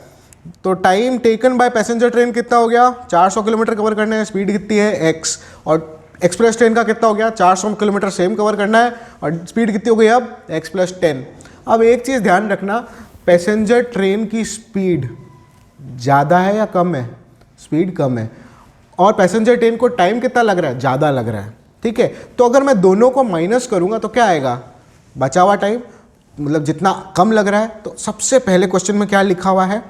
तो time taken by passenger train कितना हो गया, 400 किलोमीटर कवर करना है, स्पीड कितनी है x, और एक्सप्रेस ट्रेन का कितना हो गया, 400 किलोमीटर सेम कवर करना है, और स्पीड कितनी हो गई अब x + 10। अब एक चीज़ ध्यान रखना, पैसेंजर ट्रेन की स्पीड ज़्यादा है या कम है, स्पीड कम है, और पैसेंजर ट्रेन को टाइम कितना लग रहा है, ज़्यादा लग रहा है, ठीक है। तो अगर मैं दोनों को माइनस करूँगा तो क्या आएगा, बचा हुआ टाइम, मतलब जितना कम लग रहा है। तो सबसे पहले क्वेश्चन में क्या लिखा हुआ है,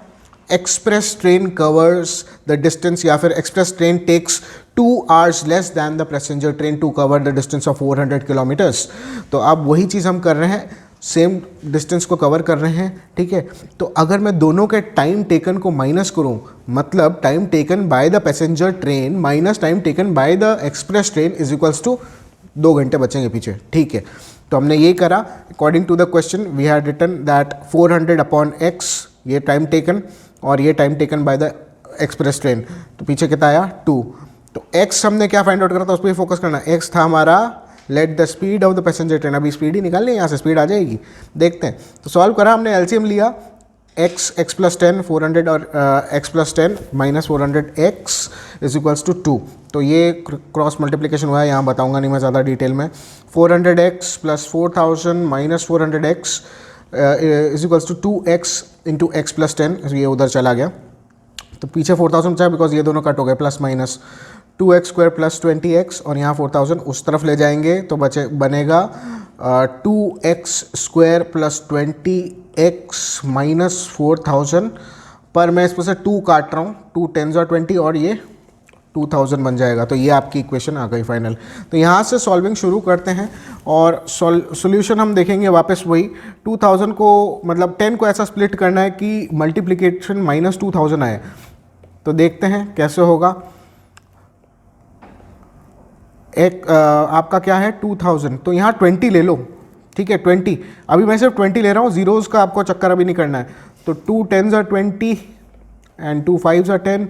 express train covers the distance, या फिर express train takes 2 hours less than the passenger train to cover the distance of 400 kilometres. तो अब वही चीज़ हम कर रहे हैं, सेम डिस्टेंस को कवर कर रहे हैं, ठीक है। तो अगर मैं दोनों के टाइम टेकन को माइनस करूं, मतलब time taken by the passenger train minus time taken by the express train is equals to 2 घंटे बचेंगे पीछे, ठीक है। तो हमने ये करा, according to the question we had written that 400 upon x, ये टाइम टेकन, और ये time taken by the express train. तो पीछे कितना आया 2। तो x हमने क्या फाइंड आउट करा था, उस पर फोकस करना। x था हमारा late the speed of the passenger train, अभी स्पीड ही निकालनी है, यहाँ से स्पीड आ जाएगी, देखते हैं। तो सॉल्व करा हमने, एलसीएम लिया, x + 10 400 और x + 10 - 400x is equals to 2। तो ये क्रॉस मल्टीप्लिकेशन हुआ है, यहाँ बताऊंगा नहीं मैं ज़्यादा डिटेल में। 400x + 4000 - 400x is equals to 2x × x + 10, ये उधर चला गया। तो पीछे 4000 बचा बिकॉज ये दोनों कट हो गए, प्लस माइनस 2x² + 20x, और यहाँ 4000 उस तरफ ले जाएंगे तो बनेगा 2x² + 20x - 4000। पर मैं इसमें से 2 काट रहा हूँ, 2 10s और 20, और ये 2000 बन जाएगा। तो ये आपकी इक्वेशन आ गई फाइनल। तो यहाँ से सॉल्विंग शुरू करते हैं, और सॉल्यूशन हम देखेंगे वापस वही 2000 को, मतलब 10 को ऐसा स्प्लिट करना है कि मल्टीप्लिकेशन -2000 आए। तो देखते हैं कैसे होगा। एक आपका क्या है 2000, तो यहाँ 20 ले लो, ठीक है 20, अभी मैं सिर्फ 20 ले रहा हूँ, जीरोज़ का आपको चक्कर अभी नहीं करना है। तो 2 10s are 20 and 2 5s are 10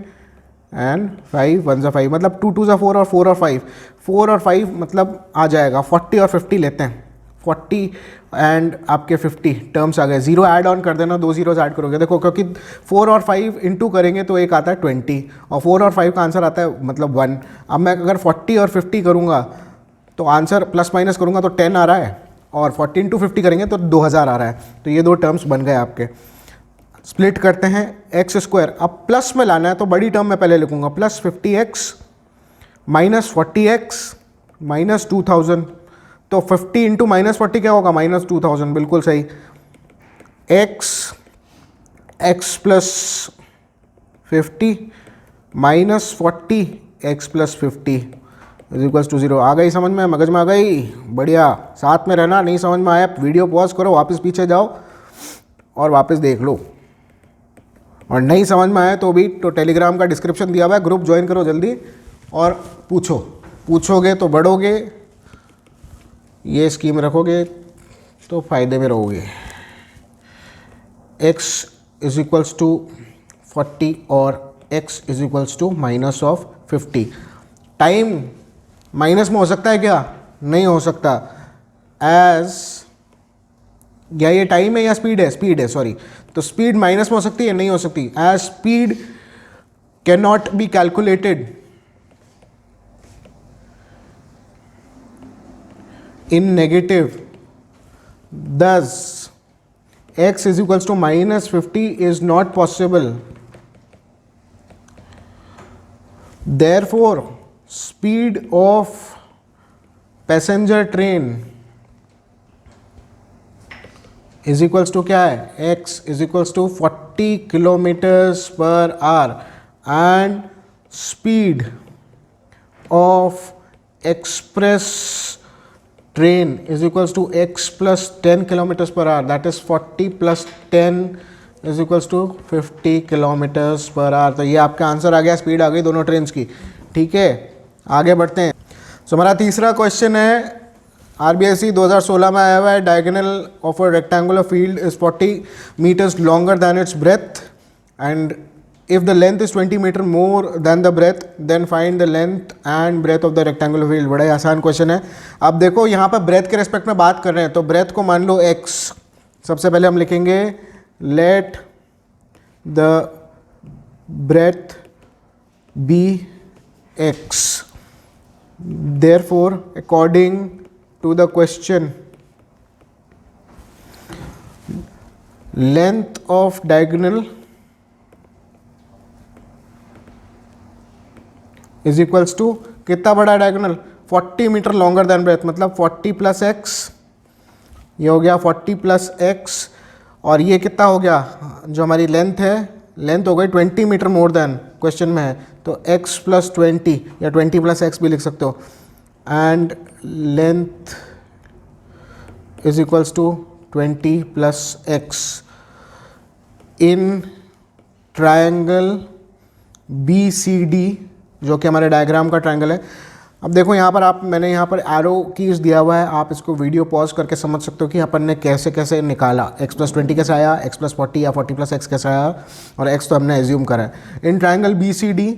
and 5 1s are 5, मतलब 2 2s are 4 और 4 और 5, 4 और 5 मतलब आ जाएगा 40 और 50 लेते हैं, 40 एंड आपके 50 टर्म्स आ गए। 0 ऐड ऑन कर देना, 2 zeros ऐड करोगे, देखो क्योंकि 4 और 5 इंटू करेंगे तो एक आता है 20, और 4 और 5 का आंसर आता है मतलब 1। अब मैं अगर 40 और 50 करूँगा तो आंसर प्लस माइनस करूँगा तो 10 आ रहा है, और 40 × 50 करेंगे तो 2000 आ रहा है। तो ये 2 टर्म्स बन गए आपके। स्प्लिट करते हैं x², अब प्लस में लाना है तो बड़ी टर्म में पहले लिखूँगा, प्लस 50x - 40x - 2000। तो 50 × -40 क्या होगा, -2000, बिल्कुल सही। x + 50 - 40 x + 50 is equals to 0। आ गई समझ में, मगज में आ गई, बढ़िया। साथ में रहना, नहीं समझ में आया वीडियो पॉज करो, वापस पीछे जाओ और वापस देख लो, और नहीं समझ में आया तो भी तो टेलीग्राम का डिस्क्रिप्शन दिया हुआ है, ग्रुप ज्वाइन करो जल्दी, और पूछोगे तो बढ़ोगे, ये स्कीम रखोगे तो फायदे में रहोगे। x इज इक्वल्स टू 40 और x is equals to minus of 50। Time minus में हो सकता है क्या? नहीं हो सकता। एज या ये टाइम है या स्पीड है? स्पीड है, सॉरी। तो स्पीड माइनस में हो सकती है? नहीं हो सकती। As speed can not be calculated in negative, thus x is equals to minus 50 is not possible. Therefore speed of passenger train is equals to क्या है? x is equals to 40 kilometers per hour and speed of express train is equals to x plus 10 kilometers per hour, that is 40 plus 10 is equals to 50 kilometers per hour। तो ये आपका answer आ गया, speed आ गई दोनों trains की। ठीक है, आगे बढ़ते हैं। सो हमारा तीसरा क्वेश्चन है, आरबीआईसी 2016 में आया हुआ है। Diagonal of a rectangular field is 40 meters longer than its breadth and if the length is 20 meter more than the breadth then find the length and breadth of the rectangular field। बड़ा ही आसान question है। अब देखो यहाँ पर breath के respect में बात कर रहे हैं, तो ब्रेथ को मान लो x। सबसे पहले हम लिखेंगे let the breadth be x, therefore according to the question length of diagonal is equals to कितना बड़ा diagonal? 40 metre longer than breadth, मतलब 40 प्लस एक्स, ये हो गया 40 प्लस एक्स, और ये कितना हो गया? जो हमारी लेंथ है, लेंथ हो गई 20 मीटर मोर देन, क्वेश्चन में है तो x प्लस 20 या 20 प्लस एक्स भी लिख सकते हो। And length is equals to 20 plus x in triangle BCD, जो कि हमारे डायग्राम का ट्रायंगल है। अब देखो यहाँ पर मैंने यहाँ पर एरो कीज दिया हुआ है, आप इसको वीडियो पॉज करके समझ सकते हो कि अपन ने कैसे कैसे निकाला। x प्लस 20 कैसे आया, x प्लस 40 या 40 प्लस x कैसे आया, और x तो हमने एज्यूम करा है। In triangle BCD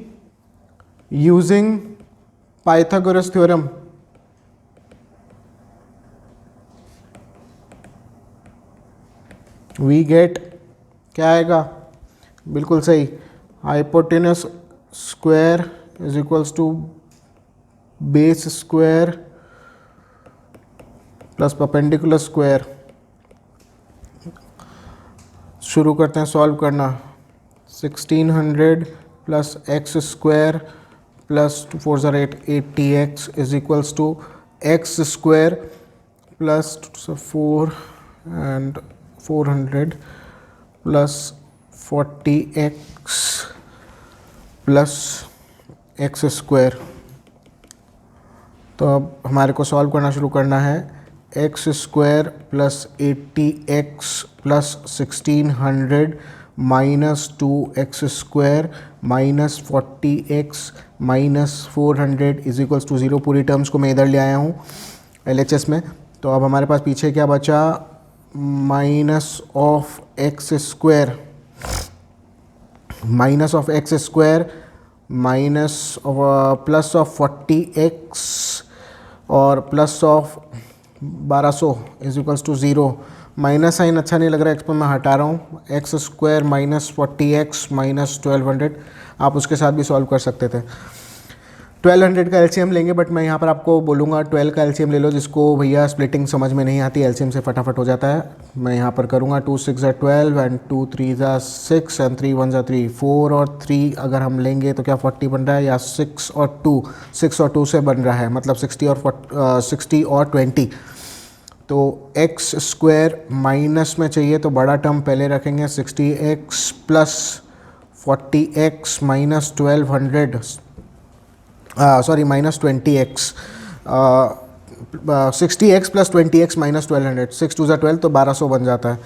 using Pythagoras theorem we get, क्या आएगा? बिल्कुल सही, hypotenuse square is equals to base square plus perpendicular square. शुरू करते हैं सॉल्व करना। 1600 प्लस एक्स स्क्वायर प्लस 4 ज़र 8 80x is equals to x square plus 4 and 400 plus 40x plus x square. तो अब हमारे को सॉल्व करना शुरू करना है। X square plus 80x plus 1600 minus 2x square minus 40x minus 400 is equals to 0। पूरी टर्म्स को मैं इधर ले आया हूँ LHS में। तो अब हमारे पास पीछे क्या बचा? Minus of x square, minus of x square minus plus of 40x और plus of 1200 is equals to 0। Minus sign अच्छा नहीं लग रहा है, एक्स पर मैं हटा रहा हूँ। X square minus 40x minus 1200, आप उसके साथ भी सॉल्व कर सकते थे। 1200 का एलसीएम लेंगे, बट मैं यहाँ पर आपको बोलूँगा 12 का एलसीएम ले लो। जिसको भैया स्प्लिटिंग समझ में नहीं आती, एलसीएम से फटाफट हो जाता है। मैं यहाँ पर करूँगा 2 6 ज़ा 12 एंड 2 3 ज़ा 6 एंड 3 1 ज़ा 3। 4 और 3 अगर हम लेंगे तो क्या 40 बन रहा है, या 6 और 2 से बन रहा है, मतलब 60 और 20। तो एक्स स्क्वायर माइनस में चाहिए तो बड़ा टर्म पहले रखेंगे, 60x plus 40x minus 1200, sorry minus 20x, 60x plus 20x minus 1200, 6 2 ज़ा 12 तो 1200 बन जाता है।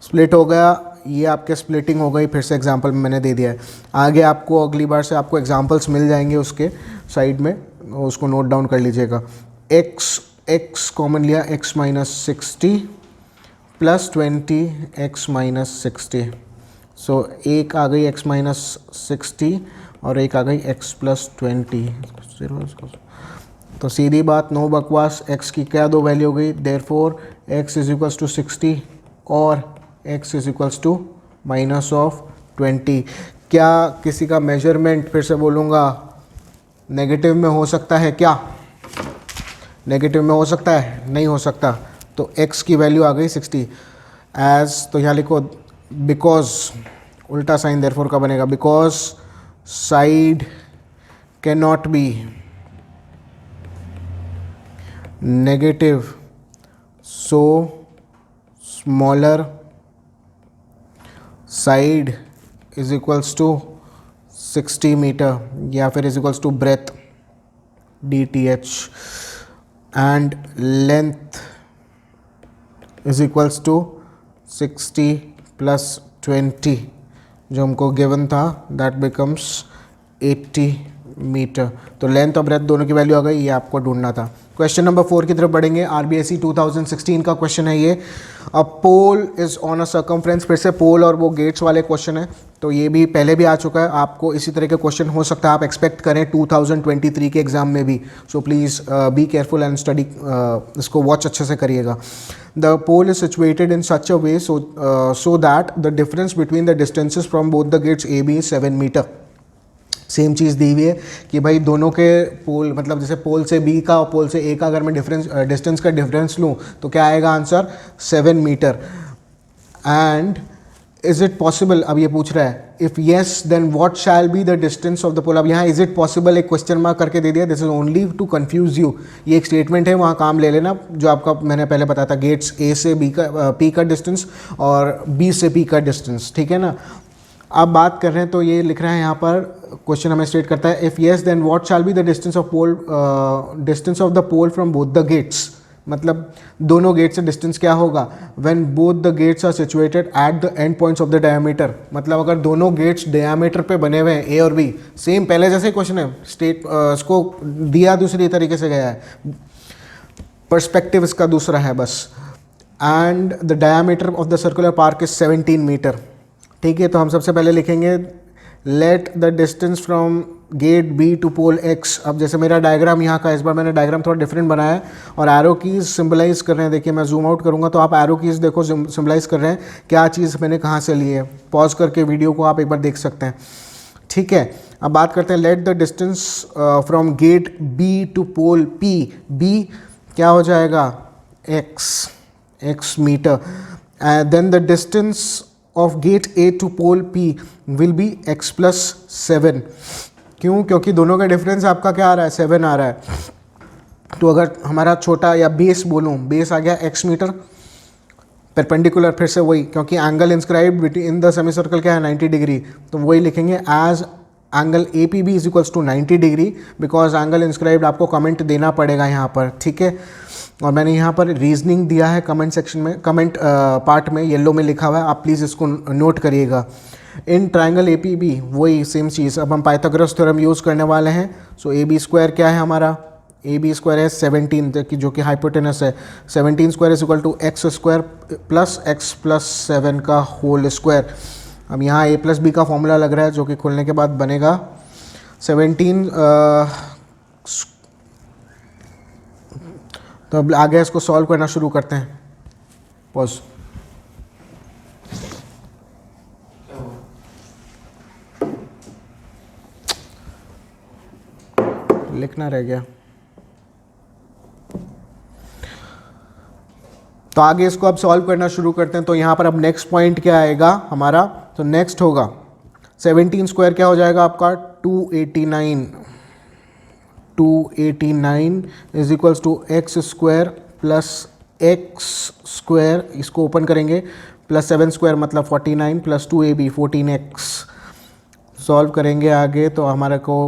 स्प्लिट हो गया, ये आपके स्प्लिटिंग हो गई। फिर से एग्जांपल मैंने दे दिया है, आगे आपको अगली बार से आपको एग्जांपल्स मिल जाएंगे उसके। साइड में, उसको नोट डाउन कर लीजिएगा। x कॉमन लिया, x minus 60 plus 20 x minus 60। सो एक आ गई x माइनस 60 और एक आ गई x प्लस 20। तो सीधी बात, नो बकवास, x की क्या दो वैल्यू हो गई, therefore x is equals to 60 और x is equals to minus of 20। क्या किसी का मेजरमेंट, फिर से बोलूँगा, नेगेटिव में हो सकता है क्या? नेगेटिव में हो सकता है? नहीं हो सकता। तो x की वैल्यू आ गई 60 एज, तो यहाँ लिखो बिकॉज, उल्टा साइन देयरफॉर का बनेगा, because side can not be negative so smaller side is equals to 60 metre या फिर is equals to breadth DTH and length is equals to 60 plus 20 जो हमको गिवन था, दैट बिकम्स 80 मीटर। तो length और breadth दोनों की वैल्यू आ गई, ये आपको ढूंढना था। क्वेश्चन नंबर 4 की तरफ बढ़ेंगे। RBSE 2016 का क्वेश्चन है ये। अ pole is on a circumference, फिर से पोल और वो गेट्स वाले क्वेश्चन है, तो ये भी पहले भी आ चुका है। आपको इसी तरह के क्वेश्चन हो सकता है आप एक्सपेक्ट करें 2023 के एग्जाम में भी। So please be careful and study, इसको वॉच अच्छे से करिएगा। The pole is situated in such a way so that the difference between the distances from both the gates AB is 7 metre. Same चीज़ दी हुई है कि भाई दोनों के पोल, मतलब जैसे पोल से B का और पोल से A का अगर मैं डिस्टेंस का डिफरेंस लूँ तो क्या आएगा answer, 7 metre. And is it possible, अब ये पूछ रहा है, if yes then what shall be the distance of the pole. अब यहाँ इज इट पॉसिबल एक क्वेश्चन मार्क करके दे दिया, this is only to confuse you. ये एक स्टेटमेंट है, वहाँ काम ले लेना, जो आपका मैंने पहले बताया था, गेट्स A से B का P का डिस्टेंस और B से P का डिस्टेंस, ठीक है ना। अब बात कर रहे हैं तो ये लिख रहा है यहाँ पर, क्वेश्चन हमें स्टेट करता है, if yes then what shall be the distance of the pole from both the gates. मतलब दोनों गेट से डिस्टेंस क्या होगा, when both the gates are situated at the end points of the diameter. मतलब अगर दोनों गेट्स डायमीटर पे बने हुए हैं A और B, सेम पहले जैसे क्वेश्चन है, स्टेट इसको दिया दूसरी तरीके से गया है, पर्सपेक्टिव इसका दूसरा है बस। And the diameter of the circular park is 17 metre, ठीक है। तो हम सबसे पहले लिखेंगे let the distance from gate B to pole X। अब जैसे मेरा डायग्राम यहाँ का, इस बार मैंने डायग्राम थोड़ा डिफरेंट बनाया है और एरो कीज सिंबलाइज कर रहे हैं। देखिए मैं जूम आउट करूँगा तो आप एरो कीज देखो सिंबलाइज कर रहे हैं क्या चीज़ मैंने कहाँ से ली है। पॉज करके वीडियो को आप एक बार देख सकते हैं, ठीक है। अब बात करते हैं let the distance from gate B to pole P। B क्या हो जाएगा, x metre. Then the distance of gate A to pole P will be x plus 7। क्यों? क्योंकि दोनों का डिफरेंस आपका क्या आ रहा है, 7 आ रहा है। तो अगर हमारा छोटा या बेस बोलूँ, बेस आ गया x मीटर, परपेंडिकुलर फिर से वही, क्योंकि angle inscribed in the semi circle क्या है, 90 डिग्री, तो वही लिखेंगे as angle APB is equals to 90 degree, because angle inscribed आपको कमेंट देना पड़ेगा यहाँ पर, ठीक है। और मैंने यहाँ पर रीजनिंग दिया है कमेंट सेक्शन में, कमेंट पार्ट में येलो में लिखा हुआ है, आप प्लीज़ इसको नोट करिएगा। इन ट्राइंगल APB वही सेम चीज़, अब हम पाइथागोरस थ्योरम यूज़ करने वाले हैं। सो AB स्क्वायर क्या है हमारा, AB स्क्वायर है 17 जो कि हाइपोटेनस है, 17 square is equal to x square plus x plus 7 का होल स्क्वायर। अब यहाँ A प्लस B का फॉर्मूला लग रहा है जो कि खोलने के बाद बनेगा 17। तो अब आगे इसको सॉल्व करना शुरू करते हैं। पॉज। लिखना रह गया। तो आगे इसको अब सॉल्व करना शुरू करते हैं। तो यहाँ पर अब नेक्स्ट पॉइंट क्या आएगा हमारा, तो नेक्स्ट होगा 17 स्क्वायर क्या हो जाएगा आपका 289 is equals to x square plus x square, इसको ओपन करेंगे, प्लस 7 स्क्वायर मतलब 49 प्लस 2AB 14x। सॉल्व करेंगे आगे तो हमारा को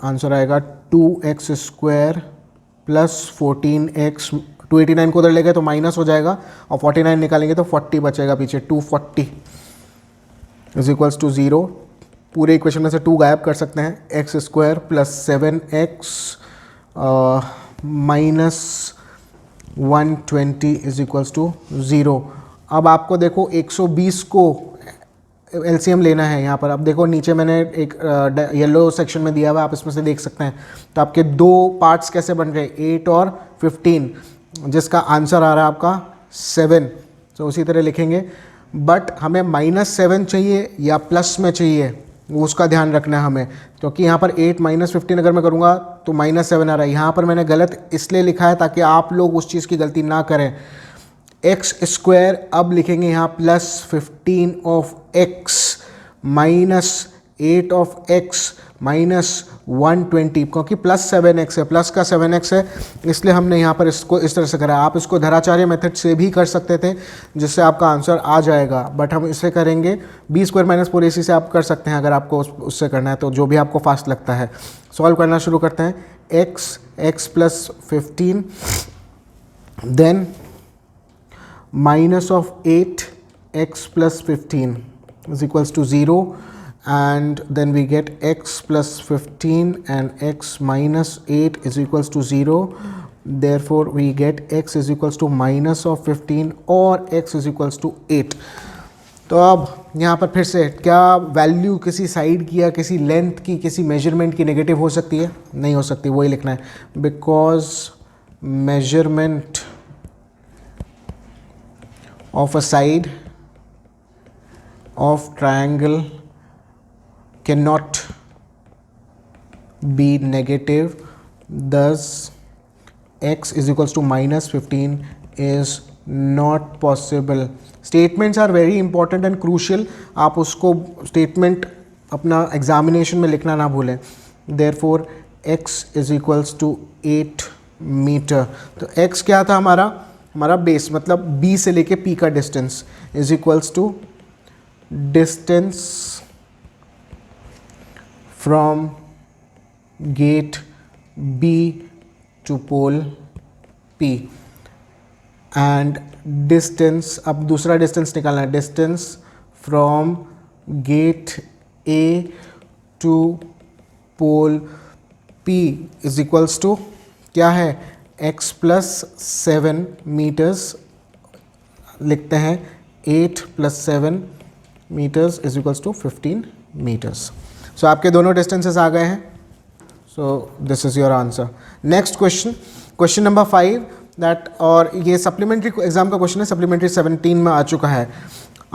आंसर आएगा 2x स्क्वायर प्लस 14x। 289 को उधर ले गए तो माइनस हो जाएगा और 49 निकालेंगे तो 40 बचेगा पीछे, 240 इज इक्वल्स टू 0। पूरे इक्वेशन में से 2 गायब कर सकते हैं, x square plus 7x minus 120 is equals to 0। अब आपको देखो 120 को एलसीएम लेना है यहाँ पर। अब देखो नीचे मैंने एक येलो सेक्शन में दिया हुआ है, आप इसमें से देख सकते हैं। तो आपके 2 पार्ट्स कैसे बन रहे हैं, 8 और 15, जिसका आंसर आ रहा है आपका 7। तो उसी तरह लिखेंगे, बट हमें -7 चाहिए या प्लस में चाहिए, उसका ध्यान रखना है हमें, क्योंकि यहाँ पर 8 - 15 अगर मैं करूँगा तो -7 आ रहा है। यहाँ पर मैंने गलत इसलिए लिखा है ताकि आप लोग उस चीज़ की गलती ना करें। एक्स स्क्वायर अब लिखेंगे यहाँ plus 15 of x minus 8 of x minus 120, क्योंकि प्लस 7x है, प्लस का 7x है, इसलिए हमने यहाँ पर इसको इस तरह से करा। आप इसको धराचार्य मेथड से भी कर सकते थे, जिससे आपका आंसर आ जाएगा, बट हम इसे करेंगे b² - 4ac से आप कर सकते हैं, अगर आपको उससे करना है तो, जो भी आपको फास्ट लगता है। सॉल्व करना शुरू करते हैं। x plus 15, then minus of 8x plus 15 is equals to 0, and then we get x plus 15 and x minus 8 is equals to 0. Therefore we get x is equals to minus of 15 or x is equals to 8. तो अब यहाँ पर फिर से क्या value किसी side की या किसी लेंथ की, किसी मेजरमेंट की नेगेटिव हो सकती है? नहीं हो सकती, वही लिखना है, because measurement of a side of triangle cannot be negative, thus x is equals to minus 15 is not possible. Statements are very important and crucial. आप उसको statement अपना एग्जामिनेशन में लिखना ना भूलें। Therefore x is equals to 8 metre. तो x क्या था हमारा बेस, मतलब B से लेके P का distance is equals to distance from gate B to pole P, and distance, अब दूसरा डिस्टेंस निकालना है, distance from gate A to pole P is equals to क्या है, x प्लस 7 मीटर्स लिखते हैं, 8 plus 7 metres is equals to 15 metres. So आपके दोनों डिस्टेंसेस आ गए हैं। So this is your answer. Next question number 5 that, और ये सप्लीमेंट्री एग्जाम का क्वेश्चन है, सप्लीमेंट्री 17 में आ चुका है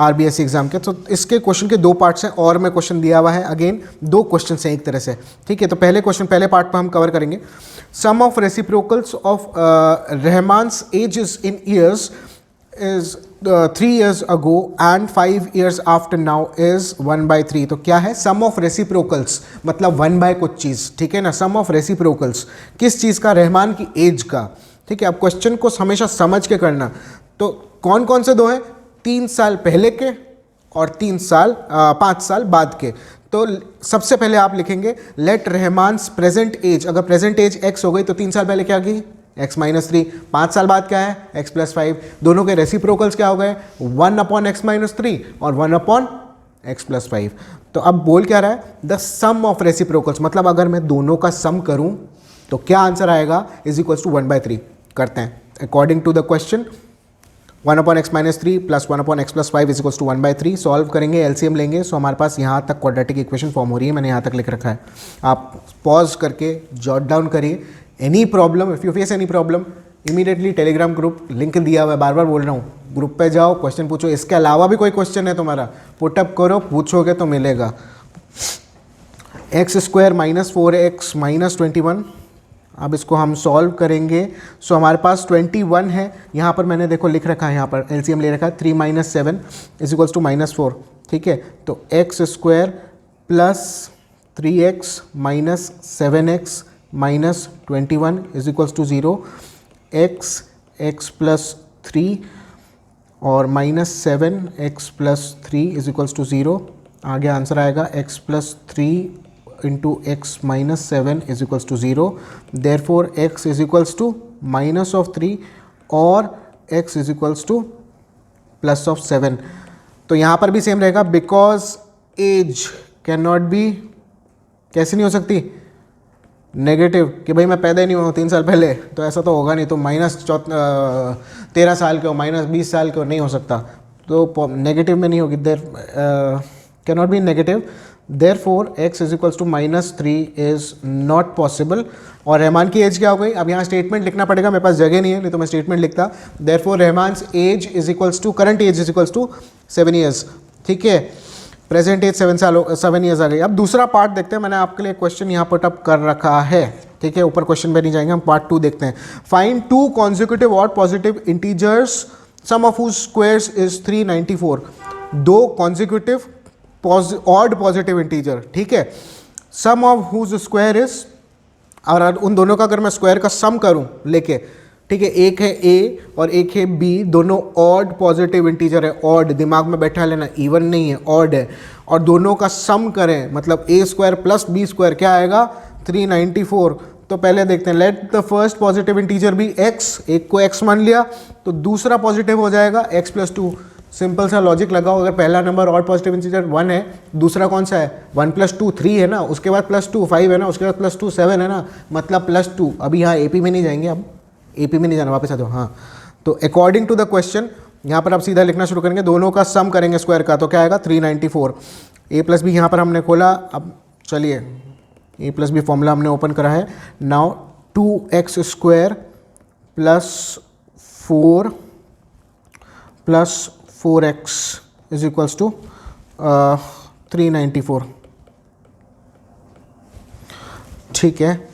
RBSc एग्जाम के। तो इसके क्वेश्चन के 2 पार्ट्स हैं और मैं क्वेश्चन दिया हुआ है, अगेन 2 क्वेश्चन हैं एक तरह से, ठीक है। तो पहले पार्ट पर हम कवर करेंगे, sum of reciprocals of Rahman's ages in years is 3 years ago and 5 years after now is 1/3। तो क्या है सम ऑफ रेसिप्रोकल्स, मतलब 1 कुछ चीज़, ठीक है ना। सम ऑफ रेसिप्रोकल्स किस चीज़ का, रहमान की एज का, ठीक है। अब क्वेश्चन को हमेशा समझ के करना। तो कौन कौन से 2 हैं, 3 साल पहले के और 5 साल बाद के। तो सबसे पहले आप लिखेंगे लेट रहमान्स प्रेजेंट एज, अगर प्रेजेंट एज x हो गई तो 3 साल पहले क्या की, x - 3, 5 साल बाद क्या है, x + 5, दोनों के रेसिप्रोकल्स क्या हो गए, 1/x - 3 और 1/x + 5। तो अब बोल क्या रहा है, द सम ऑफ रेसिप्रोकल्स, मतलब अगर मैं दोनों का सम करूं तो क्या आंसर आएगा, इज इक्वल्स टू 1/3। करते हैं according to the question, 1/x - 3 plus 1/x + 5 is equals to 1/3। Solve करेंगे, एलसीएम लेंगे। सो हमारे पास यहाँ तक क्वाड्रेटिक इक्वेशन फॉर्म हो रही है, मैंने यहाँ तक लिख रखा है, आप पॉज करके जॉट डाउन करिए। Any problem, if you face any problem, immediately Telegram group link दिया हुआ है, बार बार बोल रहा हूँ, ग्रुप पे जाओ, क्वेश्चन पूछो। इसके अलावा भी कोई क्वेश्चन है तुम्हारा, पुटअप करो, पूछोगे तो मिलेगा। x² - 4x - 21, अब इसको हम सॉल्व करेंगे। सो हमारे पास 21 है, यहाँ पर मैंने देखो लिख रखा है, यहाँ पर एलसीएम ले रखा है, 3 - 7 इज इक्वल्स टू -4, ठीक है। तो x² plus 3x minus 7x minus 21 is equals to 0, x plus 3 और minus 7x plus 3 is equals to 0। आगे आंसर आएगा x plus 3 into x minus 7 is equals to 0। Therefore x is equals to minus of 3 और x is equals to plus of 7। तो यहाँ पर भी same रहेगा, because as can not be, कैसे नहीं हो सकती, नेगेटिव, कि भाई मैं पैदा ही नहीं हुआ 3 साल पहले, तो ऐसा तो होगा नहीं, तो माइनस 13 साल के हो, माइनस 20 साल के हो, नहीं हो सकता, तो नेगेटिव में नहीं होगी, there can not be negative, therefore x is equals to -3 is not possible. और रहमान की एज क्या हो गई, अब यहाँ स्टेटमेंट लिखना पड़ेगा, मेरे पास जगह नहीं है, नहीं तो मैं स्टेटमेंट लिखता, therefore Rahman's age is equals to, current age is equals to 7 years, ठीक है, प्रेजेंट एज 7 ईयर्स आ गई। अब दूसरा पार्ट देखते हैं, मैंने आपके लिए क्वेश्चन यहाँ पुट अप कर रखा है, ठीक है, ऊपर क्वेश्चन पे नहीं जाएंगे, हम पार्ट 2 देखते हैं। Find 2 consecutive odd positive integers sum of whose squares is 394, 2 consecutive odd positive integer, ठीक है, sum of whose square is, और उन दोनों का अगर मैं स्क्वायर का सम करूं लेके, ठीक है, एक है a और एक है b, दोनों ऑड पॉजिटिव इंटीजर है, ऑड दिमाग में बैठा लेना, इवन नहीं है, ऑड है, और दोनों का सम करें मतलब a square plus b square क्या आएगा 394। तो पहले देखते हैं, let the first positive integer भी x, एक को x मान लिया, तो दूसरा पॉजिटिव हो जाएगा x + 2, सिंपल सा लॉजिक लगाओ, अगर पहला नंबर ऑड पॉजिटिव इंटीजर 1 है, दूसरा कौन सा है 1 + 2 3 है ना, उसके बाद +2 5 है ना, उसके बाद +2 7 है ना, मतलब +2, अभी यहाँ AP में नहीं जाएंगे, अब AP में नहीं जाना, वापस आ जाओ, हाँ, तो अकॉर्डिंग टू द क्वेश्चन यहाँ पर आप सीधा लिखना शुरू करेंगे, दोनों का सम करेंगे स्क्वायर का, तो क्या आएगा 394, a + b यहाँ पर हमने खोला, अब चलिए a + b फॉर्मूला हमने ओपन करा है, now 2x² + 4 + 4x is equals to 394, ठीक है,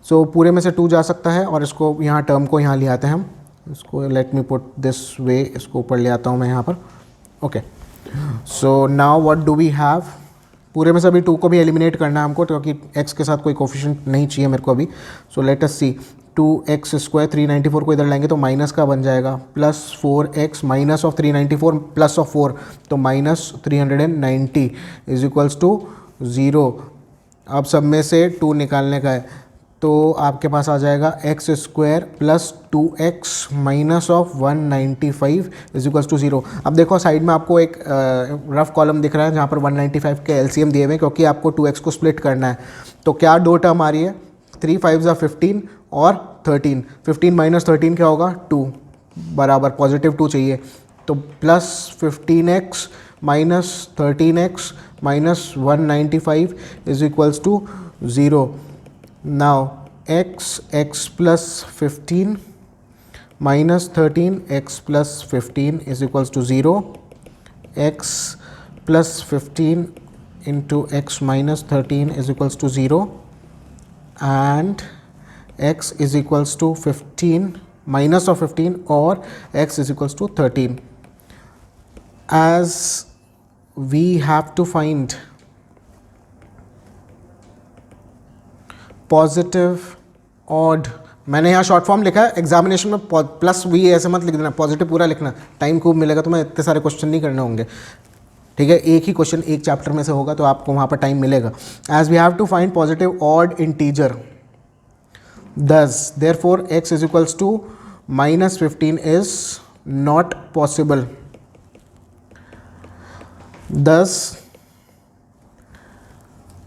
सो पूरे में से 2 जा सकता है, और इसको यहाँ टर्म को यहाँ ले आते हैं हम, इसको let me put this way, इसको ऊपर ले आता हूँ मैं यहाँ पर, okay, so now what do we have, पूरे में से अभी 2 को भी एलिमिनेट करना है हमको, क्योंकि x के साथ कोई कोफिशिएंट नहीं चाहिए मेरे को अभी, सो लेट अस सी, 2x² 394 को इधर लाएंगे तो माइनस का बन जाएगा, +4x minus of 394 plus of 4, तो -390 इज इक्वल्स टू 0। अब सब में से 2 निकालने का है, तो आपके पास आ जाएगा x² + 2x minus of 195 is equals to 0। अब देखो साइड में आपको एक रफ कॉलम दिख रहा है जहाँ पर 195 के एलसीएम दिए हुए हैं, क्योंकि आपको 2x को स्प्लिट करना है, तो क्या 2 टर्म आ रही है, 3 5 15 और 13, 15 - 13 क्या होगा 2, बराबर पॉजिटिव 2 चाहिए, तो +15x minus 13x minus 195 is equals to 0। Now x + 15 minus 13 x + 15 is equals to 0, x + 15 into x minus 13 is equals to 0, and x is equals to 15 minus of 15, or x is equals to 13. As we have to find positive odd, मैंने यहाँ short form लिखा है, examination में plus we ऐसे मत लिख देना, positive पूरा लिखना, टाइम खूब मिलेगा तो मैं इतने सारे क्वेश्चन नहीं करने होंगे, ठीक है, एक ही क्वेश्चन एक चैप्टर में से होगा तो आपको वहाँ पर टाइम मिलेगा। As we have to find positive odd integer, thus therefore x is equals to -15 is not possible, thus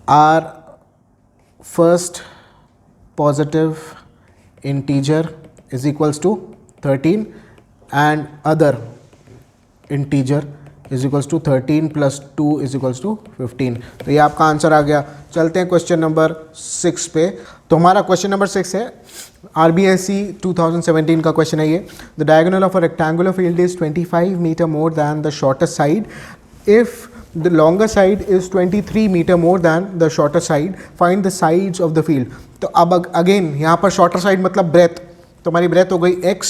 our first positive integer is equals to 13 and other integer is equals to 13 + 2 is equals to 15। तो ये आपका answer आ गया। चलते हैं question number 6 पे। तो हमारा क्वेश्चन नंबर 6 है RBSc 2017 का क्वेश्चन है ये। The diagonal of a rectangular field is 25 metre more than the shortest side if the longer side is 23 metre more than the shorter side, find the sides of the field. तो अब again यहाँ पर shorter side मतलब breath, तो हमारी breath हो गई x,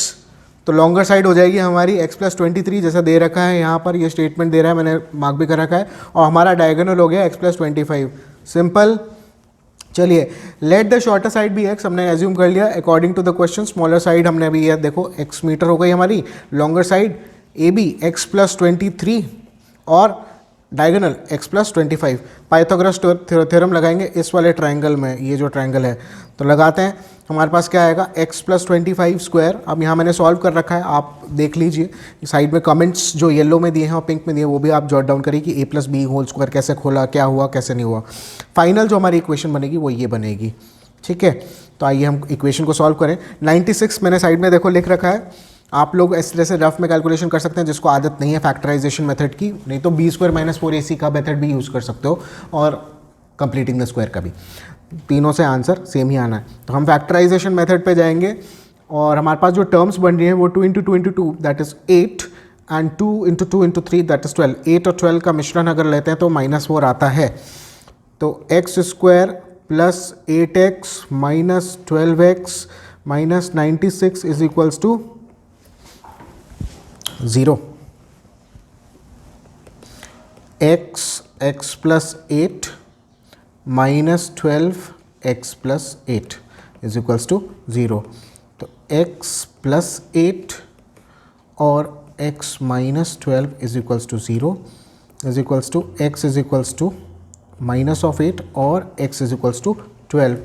तो लॉन्गर साइड हो जाएगी हमारी x + 23 जैसा दे रखा है यहाँ पर, ये स्टेटमेंट दे रहा है, मैंने मार्क भी कर रखा है, और हमारा डायगोनल हो गया x + 25। सिंपल। चलिए लेट द शॉर्टर साइड भी x हमने एज्यूम कर लिया according to the question. Smaller side हमने अभी ये देखो x मीटर हो गई हमारी, लॉन्गर साइड AB x + 23 और diagonal x plus 25, Pythagoras theorem लगाएंगे इस वाले ट्राइंगल में, ये जो ट्राइंगल है तो लगाते हैं। हमारे पास क्या आएगा x प्लस 25 स्क्वायर। अब यहाँ मैंने सॉल्व कर रखा है, आप देख लीजिए साइड में कमेंट्स जो येलो में दिए हैं और पिंक में दिए वो भी आप जॉट डाउन करिए कि a plus b whole square कैसे खोला, क्या हुआ कैसे नहीं हुआ। फाइनल जो हमारी इक्वेशन बनेगी वो ये बनेगी, ठीक है। तो आइए हम इक्वेशन को सॉल्व करें। 96 मैंने साइड में देखो लिख रखा है, आप लोग इस तरह से रफ में कैलकुलेशन कर सकते हैं जिसको आदत नहीं है फैक्टराइजेशन मेथड की, नहीं तो बी स्क्वायर माइनस 4ac का मेथड भी यूज़ कर सकते हो और कंप्लीटिंग द स्क्वायर का भी, तीनों से आंसर सेम ही आना है। तो हम फैक्टराइजेशन मेथड पे जाएंगे और हमारे पास जो टर्म्स बन रही हैं वो 2 × 2 × 2 that is 8 and 2 × 2 × 3 that is 12। 8 और 12 का मिश्रण अगर लेते हैं तो -4 आता है। तो x square plus 8x minus 12x minus 96 is equals to 0। x plus 8 minus 12x plus 8 is equals to 0। तो x प्लस 8 और x minus 12 is equals to 0 is equals to x is equals to minus of 8 और x is equals to 12।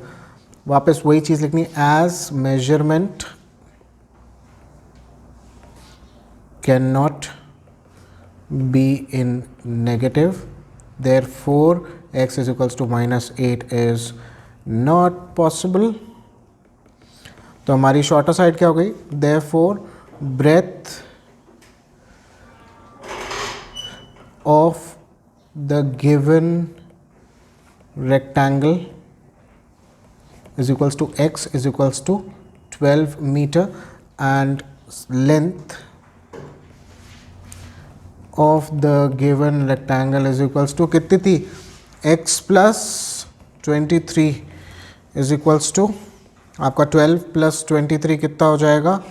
वापस वही चीज़ लिखनी, as measurement can not be in negative therefore x is equals to -8 is not possible। तो हमारी shorter side क्या हो गई, therefore breadth of the given rectangle is equals to x is equals to 12 meter and length of the given rectangle is equals to कितनी थी, x plus 23 is equals to आपका 12 plus 23 कितना हो जाएगा,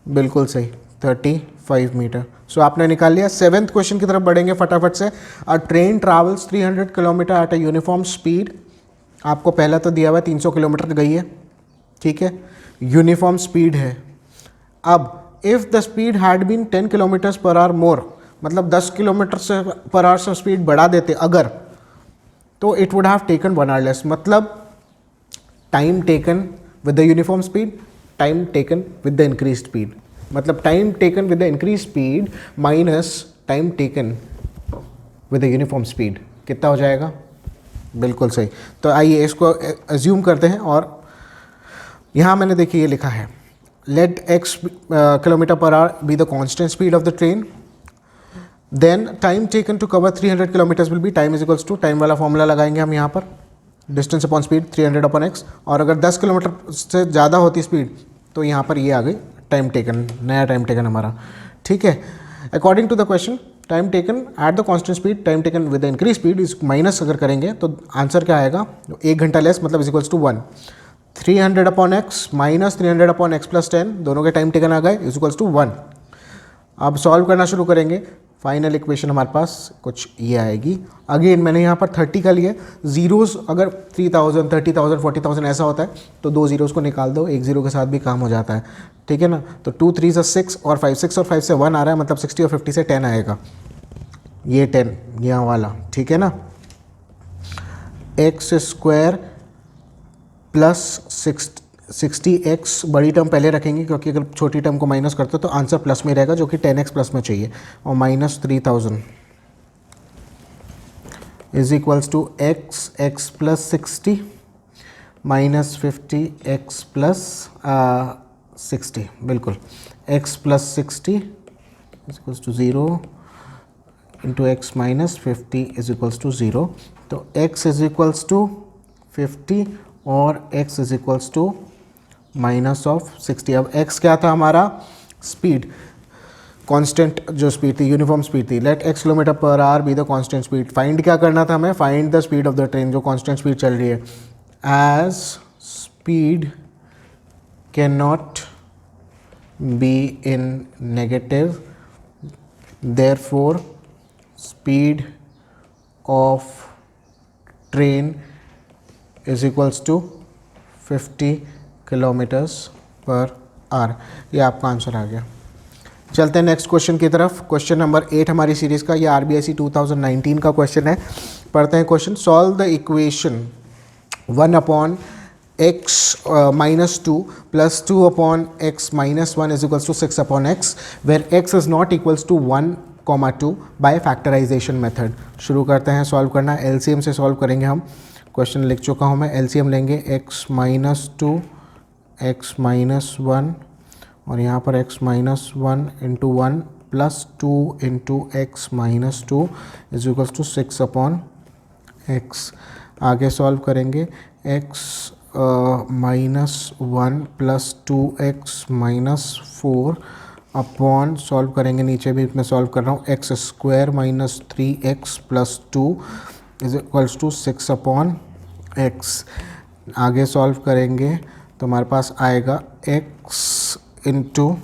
बिल्कुल सही 35 मीटर। सो आपने निकाल लिया। 7th क्वेश्चन की तरफ बढ़ेंगे फटाफट से। अ train travels 300 kilometre at a uniform speed. आपको पहला तो दिया हुआ है 300 किलोमीटर गई है, ठीक है, यूनिफॉर्म स्पीड है। अब if the speed had been 10 kilometres per hour more, मतलब 10 किलोमीटर से पर आवर से स्पीड बढ़ा देते अगर, तो it would have taken 1 hour less. मतलब time taken with the uniform speed, time taken with the increase speed, मतलब time taken with the increase speed minus time taken with the uniform speed कितना हो जाएगा, बिल्कुल सही। तो आइए इसको एज्यूम करते हैं और यहाँ मैंने देखिए ये लिखा है, let x kilometer per hour be the constant speed of the train, then time taken to cover 300 kilometers will be time is equals to time वाला फॉर्मूला लगाएंगे हम यहाँ पर, distance upon speed 300 upon x, और अगर 10 kilometre से ज़्यादा होती स्पीड तो यहाँ पर ये आ गई टाइम टेकन, नया टाइम टेकन हमारा, ठीक है। According to the question time taken at the constant speed, time taken with the increase speed is minus अगर करेंगे तो आंसर क्या आएगा, 1 घंटा लेस मतलब is equals to 1। 300 upon x minus 300 upon x plus 10 दोनों के टाइम टेकन आ गए इज इक्वल्स टू 1। अब सॉल्व करना शुरू करेंगे। फाइनल इक्वेशन हमारे पास कुछ ये आएगी। अगेन मैंने यहाँ पर 30 का लिया, जीरोस अगर 3000 30,000 40,000 ऐसा होता है तो 2 जीरोस को निकाल दो, 1 जीरो के साथ भी काम हो जाता है, ठीक है ना। तो 2 3 से 6 और 5, 6 और 5 से 1 आ रहा है, मतलब 60 और 50 से 10 आएगा, ये 10 यहाँ वाला, ठीक है ना। एक्स स्क्वायर प्लस 60x, बड़ी टर्म पहले रखेंगे क्योंकि अगर छोटी टर्म को माइनस करते तो आंसर प्लस में रहेगा, जो कि 10x प्लस में चाहिए, और minus 3000 is equals to x plus 60 minus 50x plus 60, बिल्कुल x plus 60 is equals to 0 into x minus 50 is equals to 0। तो x इज इक्वल्स टू 50 और x is equals to minus of 60। अब x क्या था हमारा, speed, constant जो speed थी, uniform speed थी। Let x kilometre per hour be the constant speed. Find क्या करना था हमें, find the speed of the train, जो कांस्टेंट स्पीड चल रही है। As speed can not be in negative therefore speed of train is equals to 50 kilometres per hour. ये आपका आंसर आ गया। चलते हैं नेक्स्ट क्वेश्चन की तरफ। क्वेश्चन नंबर 8 हमारी सीरीज़ का, ये RBSE 2019 का क्वेश्चन है। पढ़ते हैं question. Solve the equation 1 upon x minus 2 plus 2 upon x minus 1 is equals to 6 upon x, where x is not equals to 1, 2 by factorization method। शुरू करते हैं सॉल्व करना। LCM से सॉल्व करेंगे हम। क्वेश्चन लिख चुका हूँ मैं। LCM लेंगे x minus 2 x minus 1 और यहाँ पर x minus 1 into 1 plus 2 into x minus 2 is equals to 6 upon x। आगे सॉल्व करेंगे। x minus 1 plus 2x minus 4 upon, solve करेंगे नीचे भी मैं सॉल्व कर रहा हूँ, x square minus 3x plus 2 is equals to 6 upon x। आगे सॉल्व करेंगे तो हमारे पास आएगा x into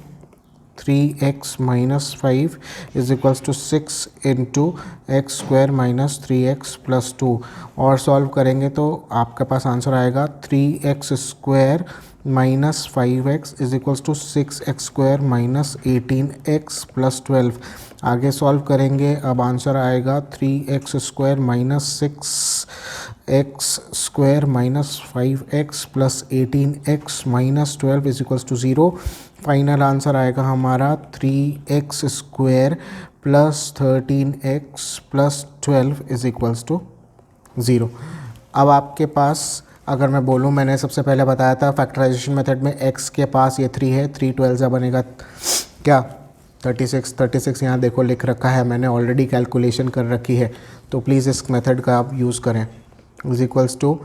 3x minus 5 is equals to 6 into x square minus 3x plus 2। और सॉल्व करेंगे तो आपके पास आंसर आएगा 3x square minus 5x is equals to 6x square minus 18x plus 12। आगे सॉल्व करेंगे, अब आंसर आएगा 3x square minus 6x square minus 5x plus 18x minus 12 is equals to 0। Final answer आएगा हमारा 3x square plus 13x plus 12 is equals to 0। अब आपके पास अगर मैं बोलूँ, मैंने सबसे पहले बताया था फैक्टराइजेशन मेथड में x के पास ये 3 है, 3 12 जा बनेगा क्या 36 यहाँ देखो लिख रखा है मैंने, ऑलरेडी कैलकुलेशन कर रखी है, तो प्लीज़ इस मेथड का आप यूज़ करें। Is equals to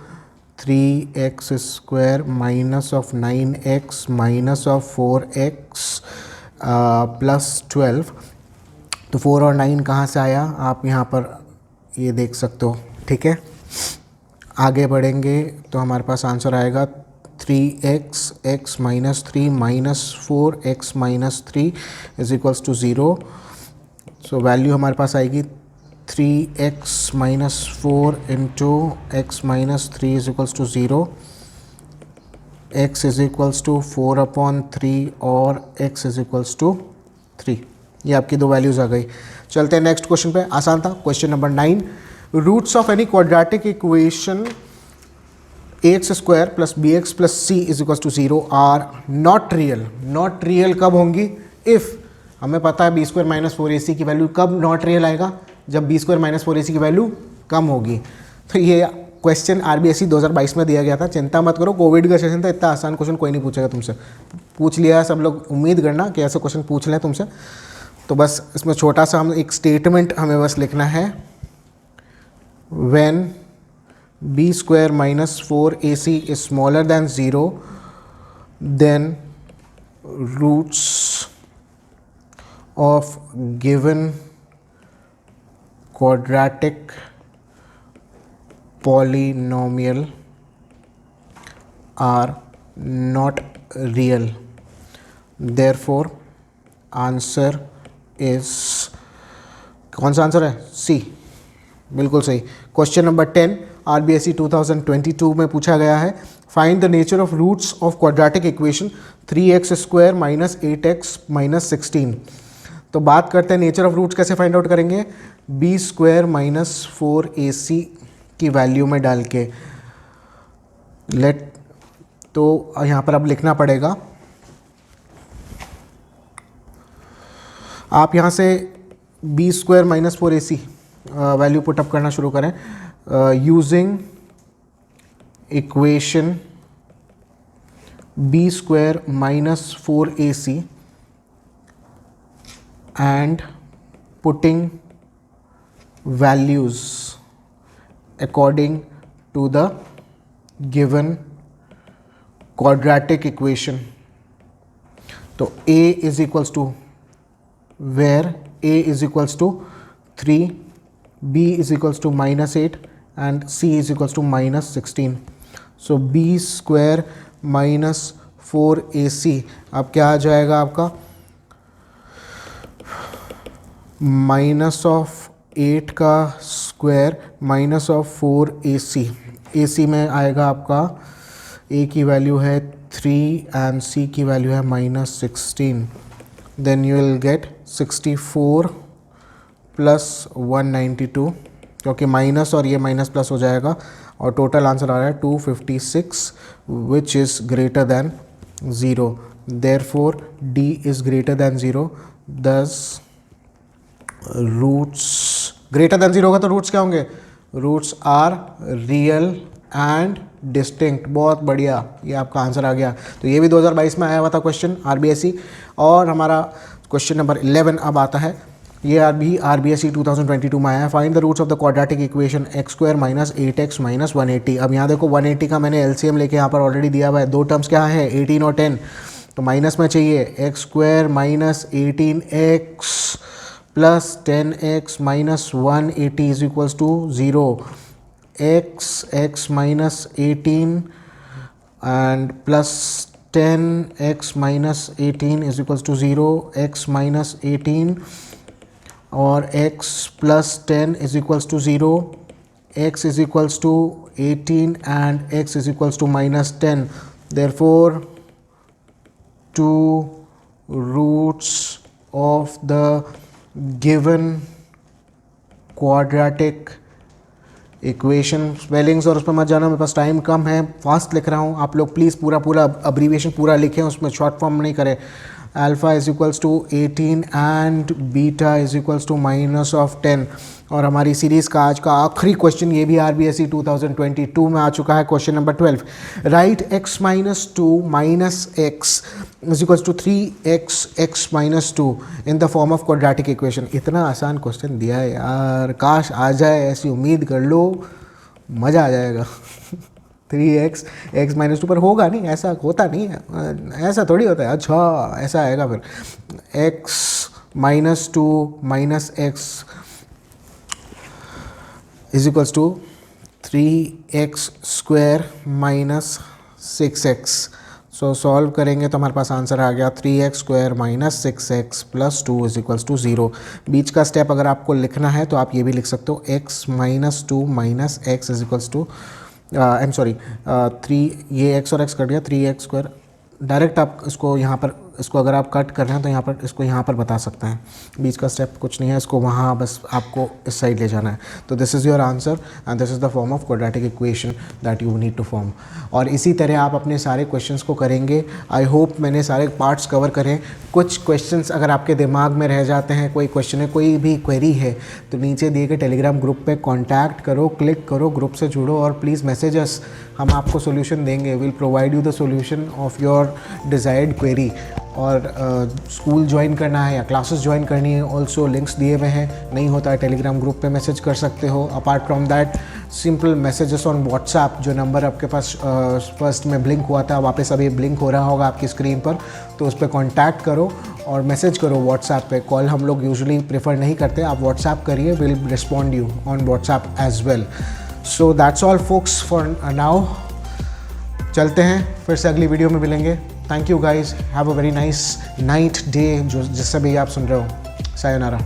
3x square minus of 9x minus of 4x plus 12। तो 4 और 9 कहाँ से आया आप यहाँ पर ये देख सकते हो, ठीक है। आगे बढ़ेंगे तो हमारे पास आंसर आएगा 3x x minus 3 minus 4x minus 3 is equals to 0। So value हमारे पास आएगी 3x minus 4 into x minus 3 is equals to 0। x is equals to 4 upon 3 और x इज इक्वल्स टू 3। ये आपकी दो वैल्यूज़ आ गई। चलते हैं नेक्स्ट क्वेश्चन पे, आसान था। Question number 9, roots of any quadratic equation ax square plus bx plus c is equals to 0 are not real. Not real कब होंगी? इफ़ हमें पता है b स्क्वायर माइनस 4ac की वैल्यू कब नॉट रियल आएगा? जब b स्क्वायर माइनस 4ac की वैल्यू कम होगी। तो ये क्वेश्चन RBSE 2022 में दिया गया था। चिंता मत करो, कोविड का सेशन था, इतना आसान क्वेश्चन कोई नहीं पूछेगा तुमसे। पूछ लिया सब लोग, उम्मीद करना कि ऐसे क्वेश्चन पूछ लें तुमसे। तो बस इसमें छोटा सा हम एक स्टेटमेंट हमें बस लिखना है, when b square minus 4ac is smaller than 0 then roots of given quadratic polynomial are not real, therefore answer is, कौन सा आंसर है? C, बिल्कुल सही। क्वेश्चन नंबर 10 RBSE 2022 में पूछा गया है, find the nature of roots of quadratic equation 3x square minus 8x minus 16। तो बात करते हैं नेचर ऑफ रूट्स कैसे फाइंड आउट करेंगे। b स्क्वायर माइनस 4ac की वैल्यू में डाल के तो यहाँ पर अब लिखना पड़ेगा, आप यहाँ से b square minus 4ac value put up करना शुरू करें using equation b square minus 4ac and putting values according to the given quadratic equation। तो a is equals to, where a is equals to 3, b is equals to minus 8 and c is equals to minus 16। so b square minus 4ac अब क्या आ जाएगा आपका, minus of 8 का square minus of 4ac। ac में आएगा आपका, a की value है 3 एंड c की वैल्यू है minus 16। then you will get 64 plus 192, क्योंकि माइनस और ये माइनस प्लस हो जाएगा, और टोटल आंसर आ रहा है 256 which is greater than 0. Therefore D is greater than 0. दस रूट्स ग्रेटर दैन 0 होगा तो रूट्स क्या होंगे? Roots are real and distinct. बहुत बढ़िया, ये आपका आंसर आ गया. तो ये भी 2022 में आया हुआ था क्वेश्चन RBSE. और हमारा क्वेश्चन नंबर 11 अब आता है. ये भी RBSE 2022 में आया है. Find the roots of the quadratic equation x square minus 8x minus 180. अब यहाँ देखो 180 का मैंने LCM लेके यहाँ पर ऑलरेडी दिया हुआ है. दो टर्म्स क्या है? 18 और 10. तो माइनस में चाहिए x square minus 18x plus 10x minus 180 is equals to 0. x minus 18 and plus 10x minus 18 is equals to 0. x minus 18 और x plus 10 is equals to 0. x is equals to 18 and x is equals to minus 10. Therefore two roots of the given quadratic equation. Spellings और उस पर मत जाना, मेरे पास time कम है, fast लिख रहा हूँ. आप लोग प्लीज़ पूरा अब्रीविएशन पूरा लिखें, उसमें शॉर्ट फॉर्म नहीं करें. Alpha is equals to 18 and beta is equals to minus of 10. और हमारी सीरीज़ का आज का आखिरी क्वेश्चन ये भी RBSE 2022 में आ चुका है. Question number 12. Write x minus 2 minus x is equals to 3x minus 2 in the form of quadratic equation. इतना आसान क्वेश्चन दिया है यार, काश आ जाए, ऐसी उम्मीद कर लो, मज़ा आ जाएगा. 3x माइनस 2 पर होगा नहीं, ऐसा होता नहीं है, ऐसा थोड़ी होता है. अच्छा ऐसा आएगा फिर. x minus 2 minus x is equals to 3x square minus 6x. So solve करेंगे तो हमारे पास आंसर आ गया 3x square minus 6x plus 2 is equals to 0. बीच का स्टेप अगर आपको लिखना है तो आप ये भी लिख सकते हो, x minus 2 minus x is equals to I am sorry 3, ये x और x कट गया, 3x स्क्वायर. डायरेक्ट आप इसको यहाँ पर, इसको अगर आप कट कर रहे हैं तो यहाँ पर इसको यहाँ पर बता सकते हैं. बीच का स्टेप कुछ नहीं है, इसको वहाँ बस आपको इस साइड ले जाना है. तो this is your answer and this is the form of quadratic equation that you need to form. और इसी तरह आप अपने सारे क्वेश्चंस को करेंगे. आई होप मैंने सारे पार्ट्स कवर करें. कुछ क्वेश्चंस अगर आपके दिमाग में रह जाते हैं, कोई क्वेश्चन है, कोई भी क्वेरी है, तो नीचे दिए गए टेलीग्राम ग्रुप पे कांटेक्ट करो, क्लिक करो, ग्रुप से जुड़ो और प्लीज़ मैसेज अस. हम आपको सोल्यूशन देंगे. Will provide you the solution of your desired query. और स्कूल ज्वाइन करना है या क्लासेस ज्वाइन करनी है, ऑल्सो लिंक्स दिए हुए हैं. नहीं होता है टेलीग्राम ग्रुप पे मैसेज कर सकते हो. Apart from that simple messages on WhatsApp, जो नंबर आपके पास फर्स्ट में ब्लिंक हुआ था, वापस अभी ब्लिंक हो रहा होगा आपकी स्क्रीन पर, तो उस पर कॉन्टैक्ट करो और मैसेज करो व्हाट्सएप पे. कॉल हम लोग यूजुअली प्रेफर नहीं करते, आप व्हाट्सएप करिए, will respond you on WhatsApp as well. So that's all folks for now. चलते हैं, फिर से अगली वीडियो में मिलेंगे. Thank you guys, have a very nice night day, जो जिससे भी आप सुन रहे हो. सायोनारा.